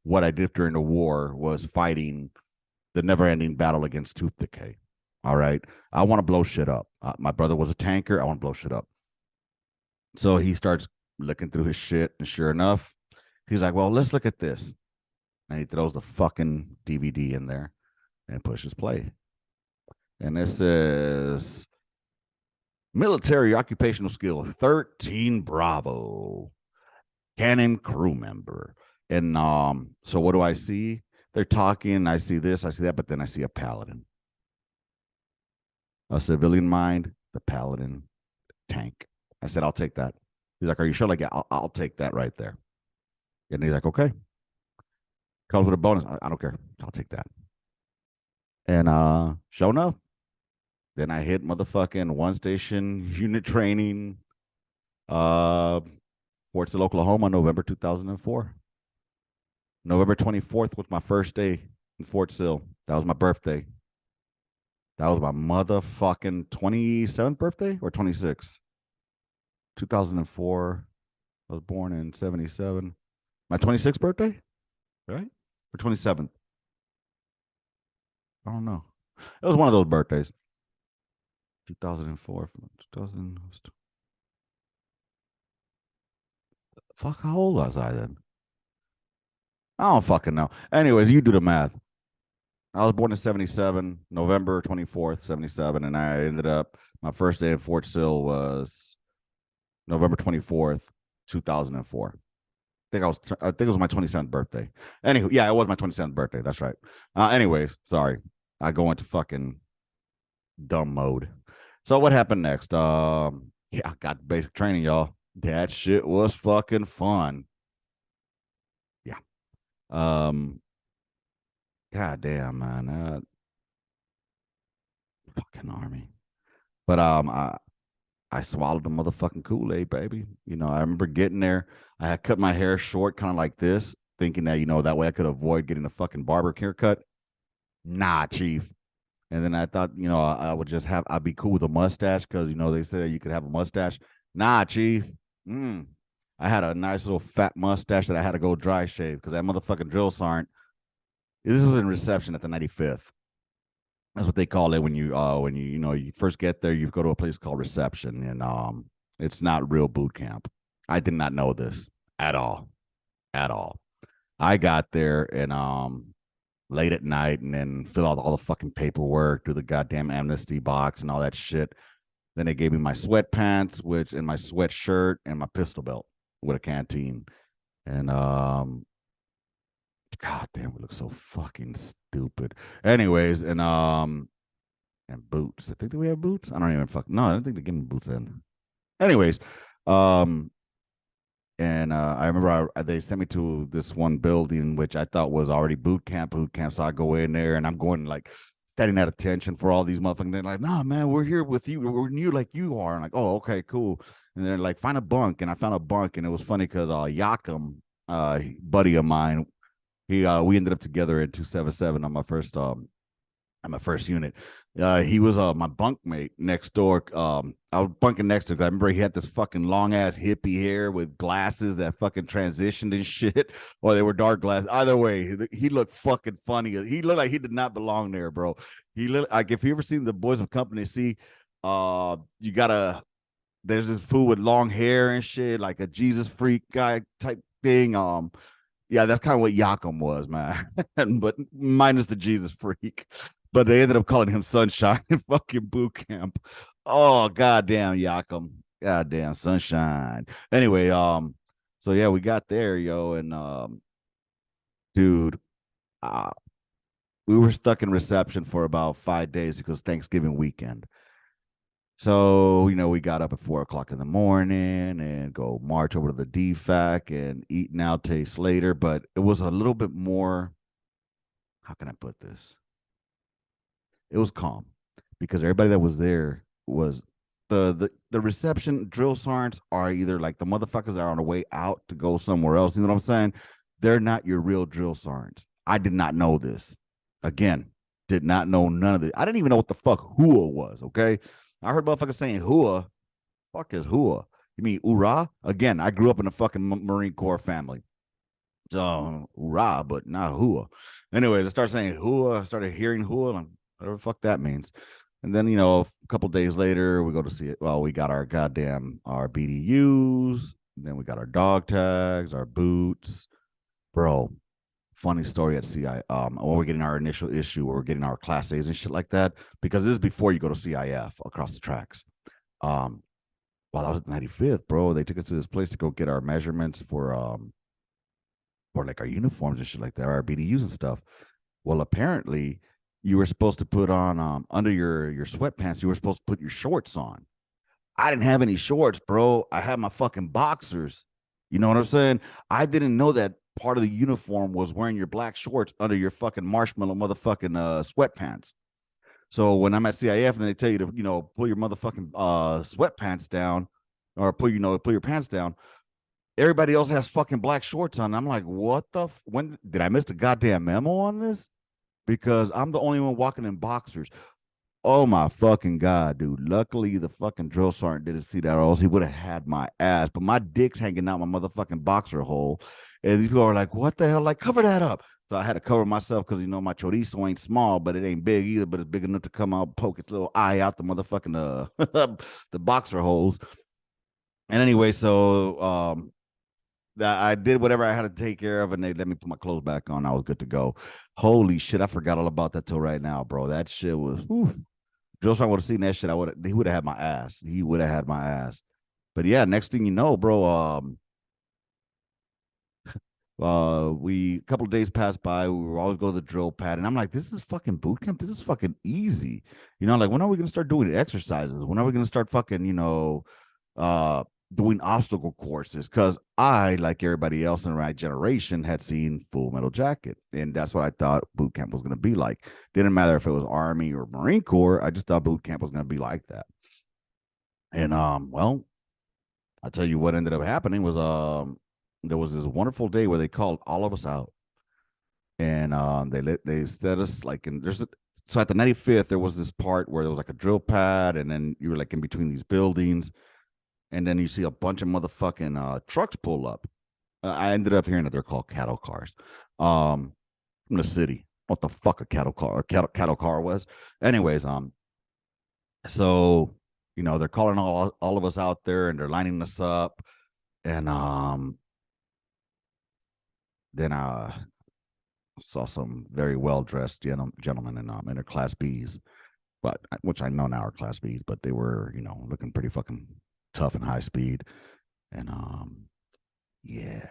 what I did during the war was fighting the never ending battle against tooth decay. All right. I want to blow shit up. My brother was a tanker. I want to blow shit up. So he starts looking through his shit. And sure enough, he's like, well, let's look at this. And he throws the fucking DVD in there and pushes play. And it says military occupational skill 13 Bravo, Canon crew member. And so what do I see? They're talking. I see this, I see that, but then I see a paladin, a civilian mind, the paladin tank. I said, I'll take that. He's like, are you sure? Like, yeah, I'll take that right there. And he's like, okay. Comes with a bonus. I don't care. I'll take that. And sure enough, then I hit motherfucking one station unit training, uh, Fort Sill, Oklahoma, November 2004. November 24th was my first day in Fort Sill. That was my birthday. That was my motherfucking 27th birthday or 26th? 2004. I was born in 77. My 26th birthday, right? Or 27th? I don't know. It was one of those birthdays. 2004. 2000. Fuck, how old was I then? I don't fucking know. Anyways, you do the math. I was born in 77, November 24th, 77. And I ended up, my first day in Fort Sill was November 24th, 2004. I think it was my 27th birthday. Anyway, yeah, it was my 27th birthday. That's right. Anyways, sorry. I go into fucking dumb mode. So what happened next? Yeah, I got basic training, y'all. That shit was fucking fun. Yeah. Um, God damn, man. Fucking army. But I swallowed the motherfucking Kool-Aid, baby. I remember getting there. I had cut my hair short, kind of like this, thinking that, that way I could avoid getting a fucking barber haircut. Nah, chief. And then I thought, I would just I'd be cool with a mustache because, they say you could have a mustache. Nah, chief. I had a nice little fat mustache that I had to go dry shave because that motherfucking drill sergeant. This was in reception at the 95th. That's what they call it when you first get there. You go to a place called reception, and it's not real boot camp. I did not know this at all, at all. I got there and late at night, and then fill out all the fucking paperwork, do the goddamn amnesty box and all that shit. Then they gave me my sweatpants, and my sweatshirt and my pistol belt with a canteen, and God damn, we look so fucking stupid. Anyways, and boots. I think, do we have boots? I don't even no, I don't think they give me boots then. Anyways, um and I remember they sent me to this one building which I thought was already boot camp. So I go in there and I'm going like standing at attention for all these motherfuckers. They're like, nah, man, we're here with you. We're new like you are. And like, oh, okay, cool. And they're like, find a bunk. And I found a bunk, and it was funny because Yakum, buddy of mine, we ended up together at 277 on my first unit. He was my bunkmate next door. I was bunking next to him. I remember he had this fucking long ass hippie hair with glasses that fucking transitioned and shit, or they were dark glasses. Either way, he looked fucking funny. He looked like he did not belong there, bro. He looked like, if you ever seen the Boys of Company, see, you gotta. There's this fool with long hair and shit, like a Jesus freak guy type thing. Yeah, that's kind of what Yakum was, man. But minus the Jesus freak. But they ended up calling him Sunshine in fucking boot camp. Oh, goddamn Yakum. Goddamn Sunshine. Anyway, so yeah, we got there, yo, and dude, uh, we were stuck in reception for about 5 days because Thanksgiving weekend. So, we got up at 4 o'clock in the morning and go march over to the DFAC and eat now, taste later. But it was a little bit more, how can I put this? It was calm because everybody that was there was the reception drill sergeants are either like the motherfuckers that are on the way out to go somewhere else. You know what I'm saying? They're not your real drill sergeants. I did not know this. Again, did not know none of it. I didn't even know what the fuck hua was. Okay, I heard motherfuckers saying hua. Fuck is hua? You mean ura? Again, I grew up in a fucking Marine Corps family. Ura, but not hua. Anyways, I started saying hua. I started hearing hua. And whatever the fuck that means. And then, a couple days later, we go to see it. Well, we got our BDUs. Then we got our dog tags, our boots. Bro, funny story at CI. When we're getting our initial issue, where we're getting our class A's and shit like that, because this is before you go to CIF across the tracks. While I was at 95th, bro, they took us to this place to go get our measurements for like our uniforms and shit like that, our BDUs and stuff. Well, apparently you were supposed to put on under your sweatpants, you were supposed to put your shorts on. I didn't have any shorts, bro. I had my fucking boxers. You know what I'm saying? I didn't know that part of the uniform was wearing your black shorts under your fucking marshmallow motherfucking sweatpants. So when I'm at CIF and they tell you to, pull your motherfucking sweatpants down or pull your pants down, everybody else has fucking black shorts on. I'm like, what the? When did I miss the goddamn memo on this? Because I'm the only one walking in boxers. Oh my fucking god, dude! Luckily, the fucking drill sergeant didn't see that, or else he would have had my ass. But my dick's hanging out my motherfucking boxer hole, and these people are like, "What the hell?" Like, cover that up. So I had to cover myself because my chorizo ain't small, but it ain't big either. But it's big enough to come out, poke its little eye out the motherfucking the boxer holes. And anyway, so I did whatever I had to take care of, and they let me put my clothes back on. I was good to go. Holy shit, I forgot all about that till right now, bro. That shit was. Whew. Joe Strong would have seen that shit. He would have had my ass. He would have had my ass. But yeah, next thing you know, bro, we a couple of days passed by. We were always go to the drill pad, and I'm like, this is fucking boot camp. This is fucking easy. Like when are we gonna start doing exercises? When are we gonna start fucking, doing obstacle courses? Because I, like everybody else in my generation, had seen Full Metal Jacket, and that's what I thought boot camp was gonna be like. Didn't matter if it was Army or Marine Corps. I just thought boot camp was gonna be like that. And well, I'll tell you what ended up happening was there was this wonderful day where they called all of us out, and they set us like in so at the 95th there was this part where there was like a drill pad, and then you were like in between these buildings, and then you see a bunch of motherfucking trucks pull up. I ended up hearing that they're called cattle cars, from the city. What the fuck a cattle car was? Anyways, so they're calling all of us out there, and they're lining us up, and then I saw some very well dressed gentlemen in their class B's, but which I know now are class B's, but they were looking pretty fucking tough and high speed, and yeah,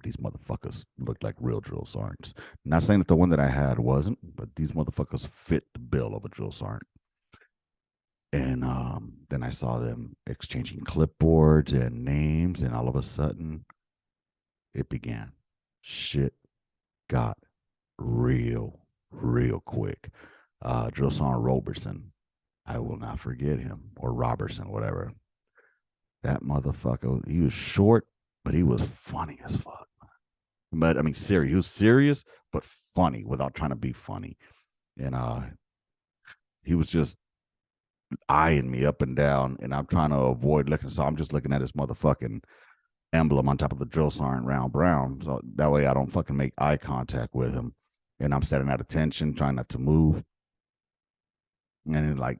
these motherfuckers looked like real drill sergeants. Not saying that the one that I had wasn't, but these motherfuckers fit the bill of a drill sergeant. And then I saw them exchanging clipboards and names, and all of a sudden, it began. Shit got real, real quick. Drill Sergeant Robertson, I will not forget him, or Robertson, whatever. That motherfucker, he was short, but he was funny as fuck. But I mean, serious. He was serious, but funny without trying to be funny. And he was just eyeing me up and down, and I'm trying to avoid looking. So I'm just looking at his motherfucking emblem on top of the drill sergeant round brown. So that way I don't fucking make eye contact with him. And I'm standing at attention, trying not to move. And like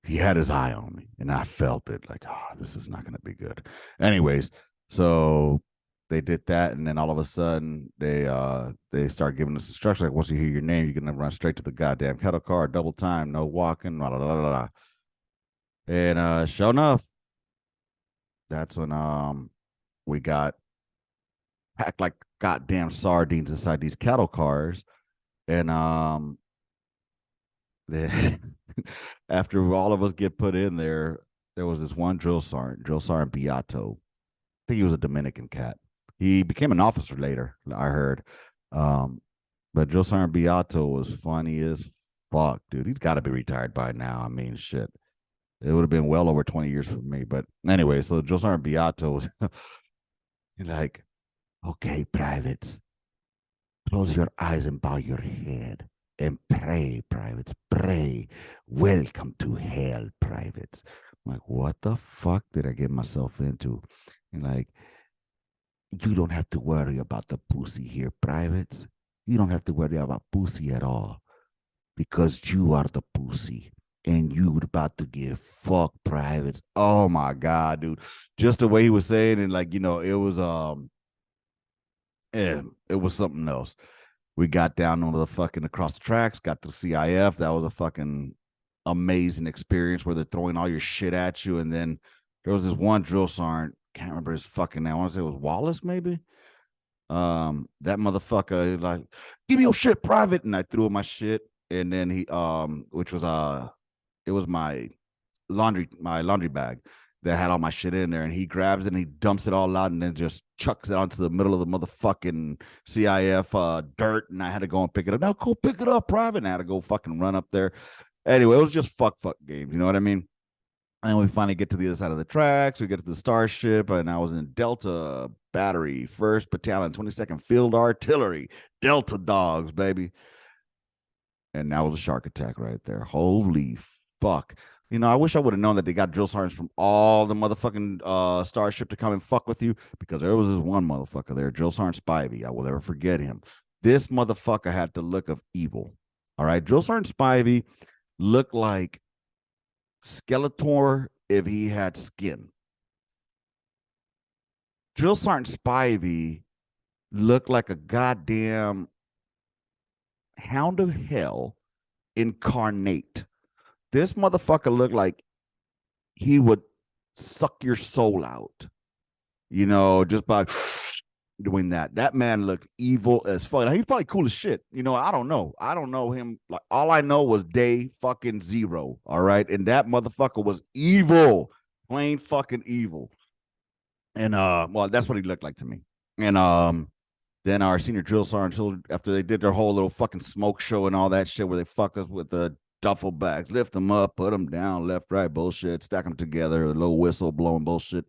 he had his eye on me, and I felt it like, oh, this is not gonna be good. Anyways, so they did that, and then all of a sudden they start giving us instructions like, once you hear your name, you're gonna run straight to the goddamn kettle car, double time, no walking, blah, blah, blah, blah. And sure enough, that's when we got packed like goddamn sardines inside these cattle cars. And then after all of us get put in there, there was this one drill sergeant Beato. I think he was a Dominican cat. He became an officer later, I heard. But Drill Sergeant Beato was funny as fuck, dude. He's got to be retired by now. I mean, shit. It would have been well over 20 years for me. But anyway, so Drill Sergeant Beato was like, okay, privates, Close your eyes and bow your head and pray, privates. Pray. Welcome to hell, privates. I'm like, what the fuck did I get myself into? And like, you don't have to worry about the pussy here, privates. You don't have to worry about pussy at all because you are the pussy and you were about to get fucked, privates. Oh my god, dude! Just the way he was saying it, like it was yeah, it was something else. We got down on the fucking across the tracks, got to CIF. That was a fucking amazing experience where they're throwing all your shit at you. And then there was this one drill sergeant, can't remember his fucking name. I want to say it was Wallace, maybe. That motherfucker like, give me your shit private, and I threw him my shit, and then he which was it was my laundry bag that had all my shit in there, and he grabs it and he dumps it all out and then just chucks it onto the middle of the motherfucking CIF dirt, and I had to go and pick it up. Now go pick it up, private. And I had to go fucking run up there. Anyway, it was just fuck games, you know what I mean? And we finally get to the other side of the tracks. We get to the Starship, and I was in Delta Battery, 1st Battalion, 22nd Field Artillery, Delta Dogs, baby. And that was a shark attack right there. Holy fuck. I wish I would have known that they got drill sergeants from all the motherfucking Starship to come and fuck with you, because there was this one motherfucker there, Drill Sergeant Spivey. I will never forget him. This motherfucker had the look of evil. All right. Drill Sergeant Spivey looked like Skeletor if he had skin. Drill Sergeant Spivey looked like a goddamn hound of hell incarnate. This motherfucker looked like he would suck your soul out, just by doing that. That man looked evil as fuck. Now, he's probably cool as shit. I don't know. I don't know him. Like, all I know was day fucking zero. All right. And that motherfucker was evil, plain fucking evil. And well, that's what he looked like to me. And then our senior drill sergeant, after they did their whole little fucking smoke show and all that shit, where they fuck us with the duffel bags, lift them up, put them down, left, right, bullshit, stack them together, a little whistle blowing bullshit.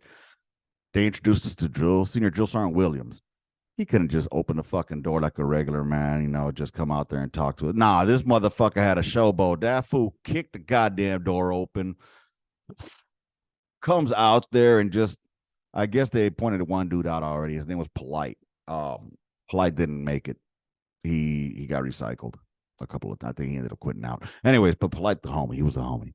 They introduced us to Senior Drill Sergeant Williams. He couldn't just open the fucking door like a regular man, just come out there and talk to it. Nah, this motherfucker had a showboat. That fool kicked the goddamn door open, comes out there and just, I guess they pointed one dude out already. His name was Polite. Polite didn't make it. He got recycled a couple of times. I think he ended up quitting out. Anyways, but Polite the homie. He was the homie.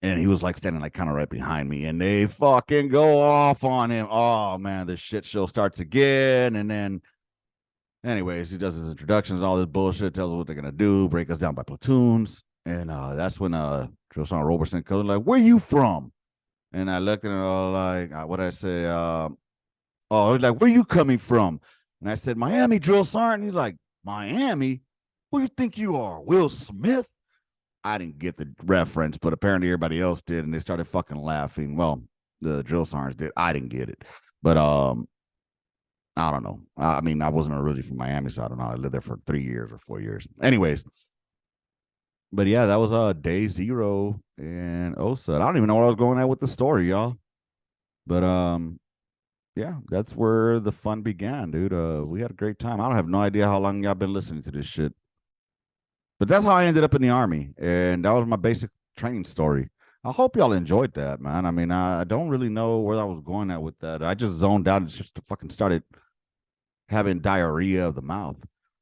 And he was like standing like kind of right behind me, and they fucking go off on him. Oh man, the shit show starts again. And then, anyways, he does his introductions and all this bullshit, tells us what they're gonna do, break us down by platoons. And that's when Drill Sergeant Robertson comes like, "Where you from?" And I looked at him like, what did I say? He's like, "Where you coming from?" And I said, "Miami, Drill Sergeant." He's like, "Miami? Who you think you are, Will Smith?" I didn't get the reference, but apparently everybody else did, and they started fucking laughing. Well, the drill sergeants did. I didn't get it, but I don't know. I mean, I wasn't originally from Miami, so I don't know. I lived there for 3 years or 4 years. Anyways, but yeah, that was day zero in OSA. I don't even know where I was going at with the story, y'all. But yeah, that's where the fun began, dude. We had a great time. I don't have no idea how long y'all been listening to this shit. But that's how I ended up in the Army. And that was my basic training story. I hope y'all enjoyed that, man. I mean, I don't really know where I was going at with that. I just zoned out and just fucking started having diarrhea of the mouth.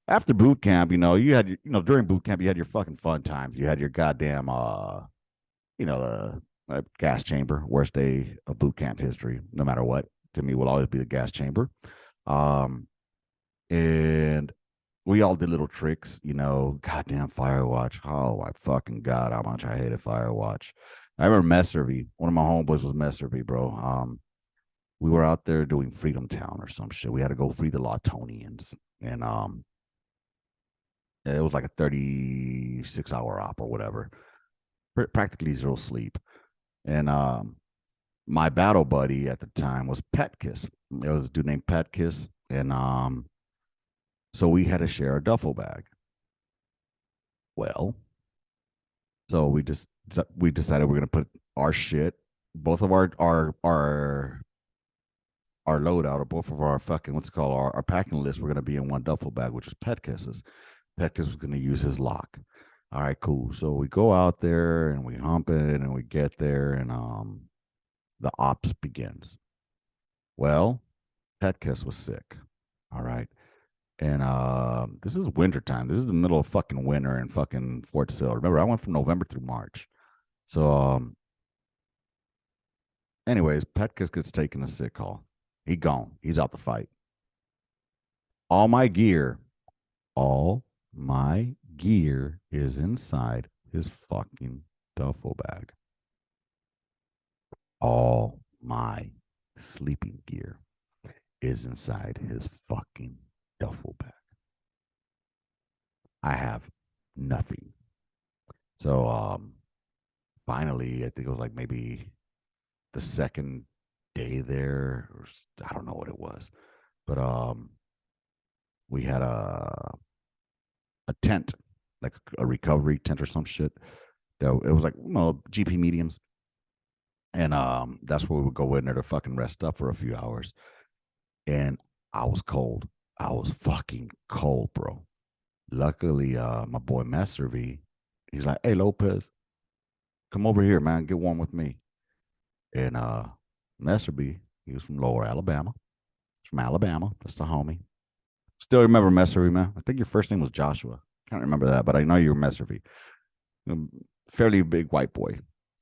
After boot camp, you had, during boot camp, you had your fucking fun times. You had your goddamn, the gas chamber, worst day of boot camp history, no matter what. To me, will always be the gas chamber. And we all did little tricks, goddamn Firewatch. Oh my fucking God, how much I hated Firewatch. I remember Messervy. One of my homeboys was Messervy, bro. We were out there doing Freedom Town or some shit. We had to go free the Lawtonians. And it was like a 36-hour op or whatever. Practically zero sleep. And my battle buddy at the time was Petkiss. There was a dude named Petkiss. And so we had to share a duffel bag. Well, so we decided we're gonna put our shit, both of our our loadout or both of our fucking what's it called our packing list were gonna be in one duffel bag, which is Pet Kisses. Pet Kiss was gonna use his lock. All right, cool. So we go out there and we hump it and we get there and the ops begins. Well, Pet Kiss was sick. All right. And this is winter time. This is the middle of fucking winter in fucking Fort Sill. Remember, I went from November through March. So anyways, Petkus gets taken a sick call. He gone. He's out the fight. All my gear, all my gear is inside his fucking duffel bag. All my sleeping gear is inside his fucking duffel bag. I have nothing. So finally, I think it was like maybe the second day there, or I don't know what it was, but we had a tent, like a recovery tent or some shit. That it was like GP mediums, and that's where we would go in there to fucking rest up for a few hours. And I was cold. I was fucking cold, bro. Luckily, my boy Master V, he's like, "Hey Lopez, come over here, man. Get warm with me." And Master B, he was from Lower Alabama. He's from Alabama. That's the homie. Still remember Messery, man. I think your first name was Joshua. Can't remember that, but I know you were Messery. Fairly big white boy.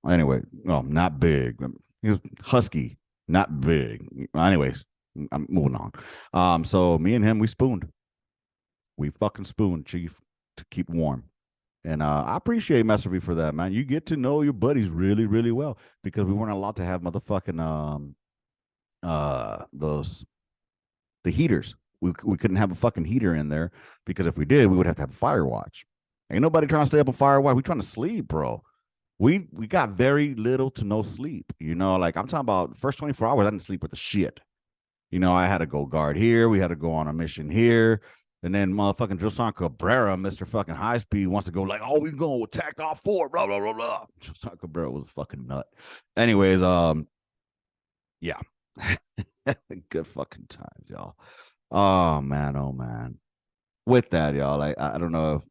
Anyway, well, not big. He was husky, not big. Anyways, I'm moving on. So me and him, we spooned. We fucking spooned, Chief, to keep warm. And I appreciate Messery for that, man. You get to know your buddies really, really well because we weren't allowed to have motherfucking those the heaters. We couldn't have a fucking heater in there because if we did, we would have to have a fire watch. Ain't nobody trying to stay up on fire watch. We trying to sleep, bro. We got very little to no sleep. You know, like I'm talking about the first 24 hours, I didn't sleep with the shit. You know, I had to go guard here. We had to go on a mission here. And then motherfucking Josan Cabrera, Mr. fucking High Speed, wants to go like, oh, we gonna attack our fort, blah, blah, blah, blah. Josan Cabrera was a fucking nut. Anyways, yeah. Good fucking times, y'all. Oh man, oh man. With that, y'all, like I don't know if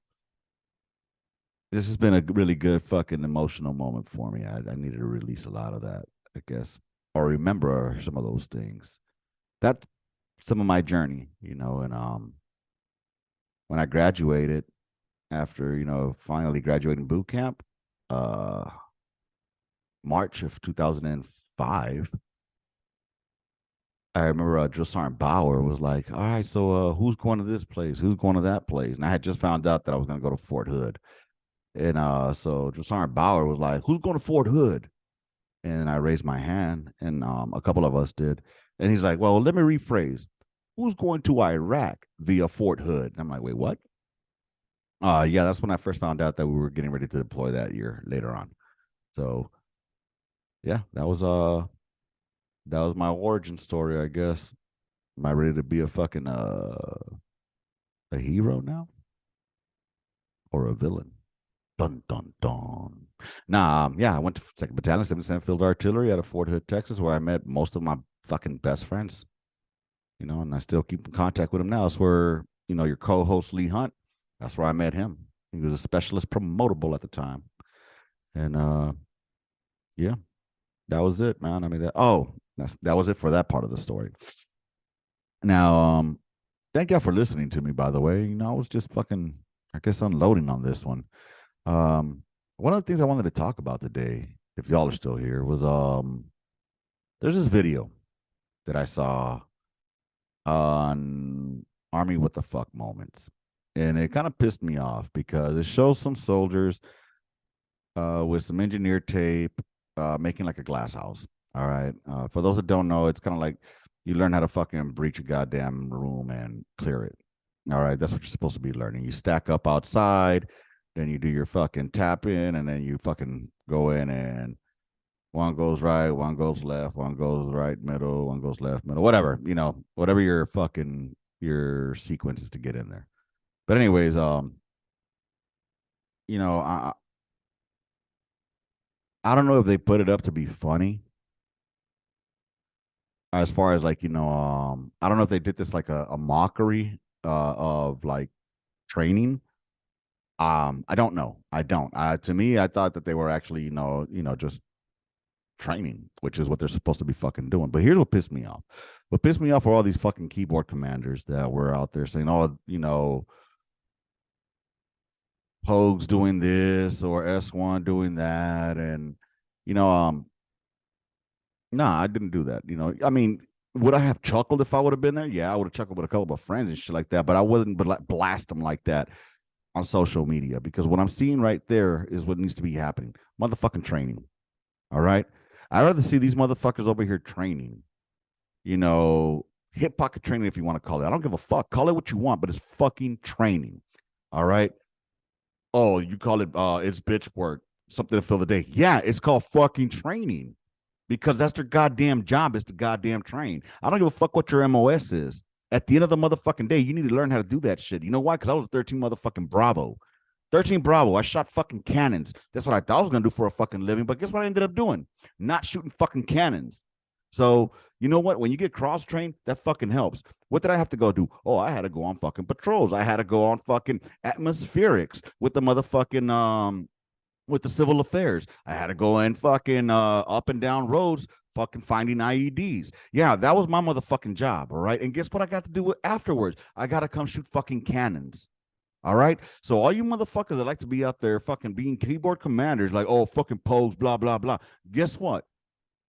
this has been a really good fucking emotional moment for me. I needed to release a lot of that, I guess, or remember some of those things. That's some of my journey, and when I graduated after, finally graduating boot camp, uh March of 2005, I remember Drill Sergeant Bauer was like, all right, so who's going to this place? Who's going to that place? And I had just found out that I was going to go to Fort Hood. And so Drill Sergeant Bauer was like, who's going to Fort Hood? And I raised my hand, and a couple of us did. And he's like, well, let me rephrase. Who's going to Iraq via Fort Hood? And I'm like, wait, what? Yeah, that's when I first found out that we were getting ready to deploy that year later on. So yeah, that was my origin story, I guess. Am I ready to be a fucking a hero now or a villain? Dun dun dun. Nah, yeah, I went to Second Battalion, 77th Field Artillery out of Fort Hood, Texas, where I met most of my fucking best friends. And I still keep in contact with him now. It's where your co-host Lee Hunt. That's where I met him. He was a specialist promotable at the time, and yeah, that was it, man. I mean, that was it for that part of the story. Now, thank y'all for listening to me. By the way, I was just fucking, I guess, unloading on this one. One of the things I wanted to talk about today, if y'all are still here, was there's this video that I saw on Army What the Fuck Moments. And it kind of pissed me off because it shows some soldiers with some engineered tape making like a glass house. All right. For those that don't know, it's kind of like you learn how to fucking breach a goddamn room and clear it. All right. That's what you're supposed to be learning. You stack up outside, then you do your fucking tap in, and then you fucking go in and one goes right, one goes left, one goes right, middle, one goes left, middle, whatever, whatever your sequence is to get in there. But anyways, you know, I I don't know if they put it up to be funny. as far as like, I don't know if they did this like a mockery of like training. I don't know. I don't. To me, I thought that they were actually, just training, which is what they're supposed to be fucking doing. But here's what pissed me off. What pissed me off were all these fucking keyboard commanders that were out there saying, "Oh, Pogue's doing this or S1 doing that," and you know, nah, I didn't do that. I mean, would I have chuckled if I would have been there? Yeah, I would have chuckled with a couple of friends and shit like that. But I wouldn't blast them like that on social media, because what I'm seeing right there is what needs to be happening. Motherfucking training. All right. I'd rather see these motherfuckers over here training, hip pocket training, if you want to call it. I don't give a fuck. Call it what you want, but it's fucking training. All right. Oh, you call it it's bitch work, something to fill the day. Yeah, it's called fucking training, because that's their goddamn job, is to goddamn train. I don't give a fuck what your MOS is. At the end of the motherfucking day, you need to learn how to do that shit. You know why? Because I was 13 motherfucking Bravo. 13 Bravo. I shot fucking cannons. That's what I thought I was going to do for a fucking living. But guess what I ended up doing? Not shooting fucking cannons. So, you know what? When you get cross trained, that fucking helps. What did I have to go do? Oh, I had to go on fucking patrols. I had to go on fucking atmospherics with the motherfucking with the civil affairs. I had to go in fucking up and down roads, fucking finding IEDs. Yeah, that was my motherfucking job. All right. And guess what I got to do afterwards? I got to come shoot fucking cannons. All right. So all you motherfuckers that like to be out there fucking being keyboard commanders, like, oh, fucking pose, blah, blah, blah. Guess what?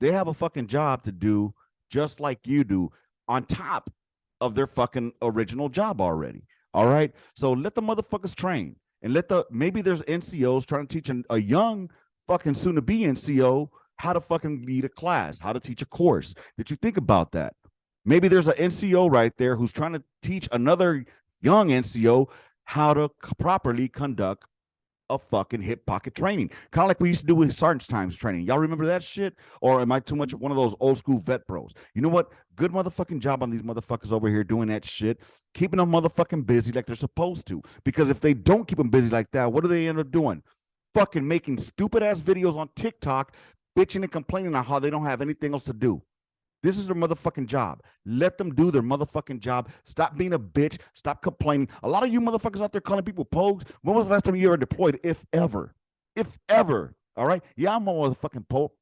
They have a fucking job to do just like you do on top of their fucking original job already. All right. So let the motherfuckers train, and maybe there's NCOs trying to teach a young fucking soon to be NCO how to fucking lead a class, how to teach a course. Did you think about that? Maybe there's an NCO right there who's trying to teach another young NCO how to properly conduct a fucking hip pocket training, kind of like we used to do with Sergeant's Times training. Y'all remember that shit? Or am I too much one of those old school vet bros? You know what? Good motherfucking job on these motherfuckers over here doing that shit, keeping them motherfucking busy like they're supposed to. Because if they don't keep them busy like that, what do they end up doing? Fucking making stupid ass videos on TikTok, bitching and complaining on how they don't have anything else to do. This is their motherfucking job. Let them do their motherfucking job. Stop being a bitch. Stop complaining. A lot of you motherfuckers out there calling people pogues. When was the last time you ever deployed, if ever? If ever. All right? Yeah, I'm a motherfucking pogue.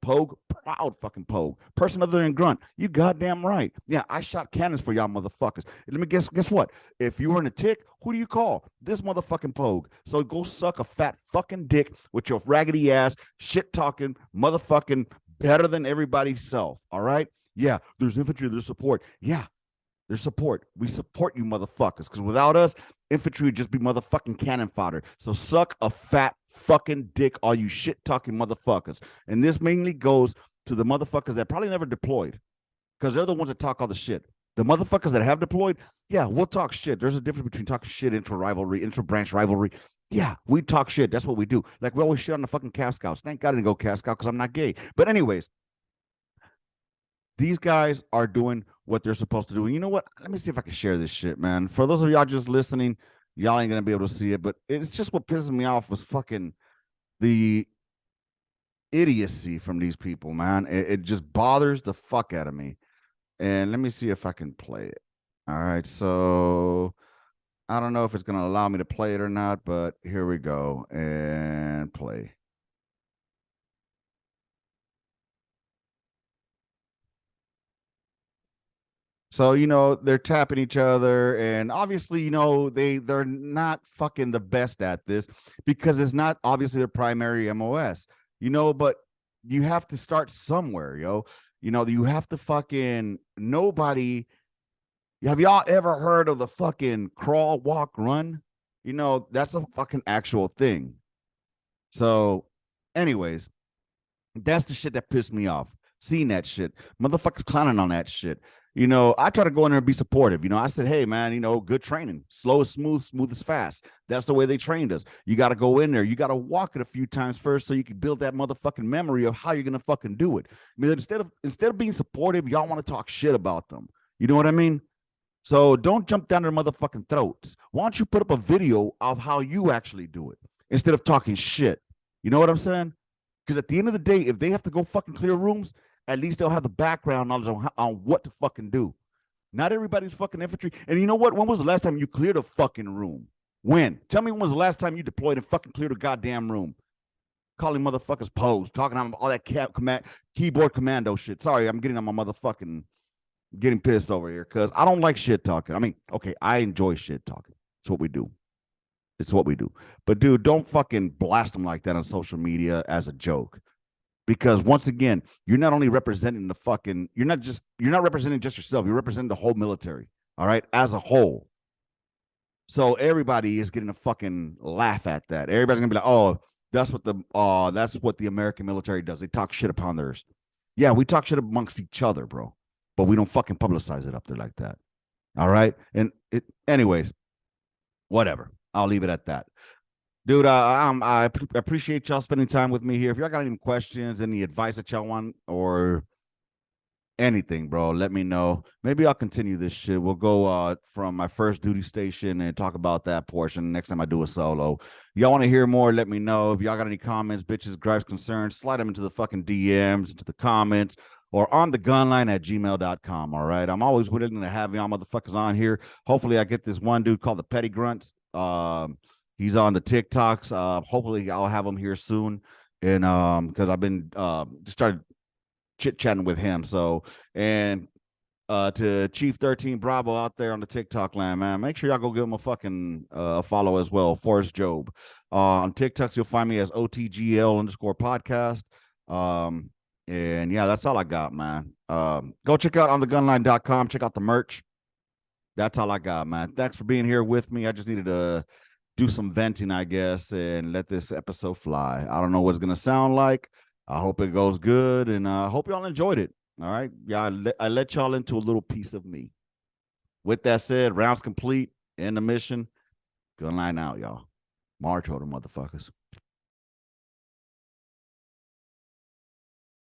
Proud fucking pogue. Person other than grunt. You goddamn right. Yeah, I shot cannons for y'all motherfuckers. Let me guess what? If you were in a tick, who do you call? This motherfucking pogue. So go suck a fat fucking dick with your raggedy ass, shit talking, motherfucking better than everybody's self. All right? Yeah, there's infantry, there's support. Yeah, there's support. We support you motherfuckers, because without us, infantry would just be motherfucking cannon fodder. So suck a fat fucking dick, all you shit talking motherfuckers. And this mainly goes to the motherfuckers that probably never deployed, because they're the ones that talk all the shit. The motherfuckers that have deployed, yeah, we'll talk shit. There's a difference between talking shit, intra-rivalry, intra-branch rivalry. Yeah, we talk shit. That's what we do. Like, we always shit on the fucking Calf Scouts. Thank God I didn't go Calf Scout, because I'm not gay. But anyways, these guys are doing what they're supposed to do. And you know what? Let me see if I can share this shit, man. For those of y'all just listening, y'all ain't gonna be able to see it, but it's just what pisses me off was fucking the idiocy from these people, man. It just bothers the fuck out of me. And let me see if I can play it. All right, so I don't know if it's gonna allow me to play it or not, but here we go and play. So, they're tapping each other, and obviously, they're not fucking the best at this, because it's not obviously their primary MOS, but you have to start somewhere, yo. You have to fucking nobody. Have y'all ever heard of the fucking crawl, walk, run? That's a fucking actual thing. So, anyways, that's the shit that pissed me off. Seeing that shit. Motherfuckers clowning on that shit. I try to go in there and be supportive. I said, hey, man, good training. Slow is smooth, smooth is fast. That's the way they trained us. You got to go in there. You got to walk it a few times first so you can build that motherfucking memory of how you're going to fucking do it. I mean, instead of being supportive, y'all want to talk shit about them. You know what I mean? So don't jump down their motherfucking throats. Why don't you put up a video of how you actually do it instead of talking shit? You know what I'm saying? Because at the end of the day, if they have to go fucking clear rooms, At least they'll have the background knowledge on what to fucking do. Not everybody's fucking infantry. And you know what? When was the last time you cleared a fucking room? When? Tell me when was the last time you deployed and fucking cleared a goddamn room? Calling motherfuckers pose, talking on all that keyboard commando shit. Sorry, I'm getting on my motherfucking getting pissed over here because I don't like shit talking. I mean, okay, I enjoy shit talking. It's what we do. It's what we do. But dude, don't fucking blast them like that on social media as a joke. Because once again, you're not only representing the fucking, you're not representing just yourself, you're representing the whole military, all right, as a whole. So everybody is getting a fucking laugh at that. Everybody's gonna be like, oh, that's what the American military does. They talk shit upon theirs. Yeah, we talk shit amongst each other, bro. But we don't fucking publicize it up there like that. All right. And anyways, whatever. I'll leave it at that. Dude, I appreciate y'all spending time with me here. If y'all got any questions, any advice that y'all want, or anything, bro, let me know. Maybe I'll continue this shit. We'll go from my first duty station and talk about that portion next time I do a solo. Y'all want to hear more, let me know. If y'all got any comments, bitches, gripes, concerns, slide them into the fucking DMs, into the comments, or on the gunline at gmail.com. All right. I'm always willing to have y'all motherfuckers on here. Hopefully I get this one dude called the Petty Grunts. He's on the TikToks. Hopefully I'll have him here soon. And because I've been just started chit-chatting with him. So, and to Chief 13 Bravo out there on the TikTok land, man, make sure y'all go give him a fucking follow as well. Forrest Job. On TikToks, you'll find me as OTGL_podcast. And yeah, that's all I got, man. Go check out on thegunline.com. Check out the merch. That's all I got, man. Thanks for being here with me. I just needed to do some venting, I guess, and let this episode fly. I don't know what it's going to sound like. I hope it goes good, and I hope y'all enjoyed it. All right. Yeah, I let y'all into a little piece of me. With that said, rounds complete. End the mission. Gunline out, y'all. March order, motherfuckers.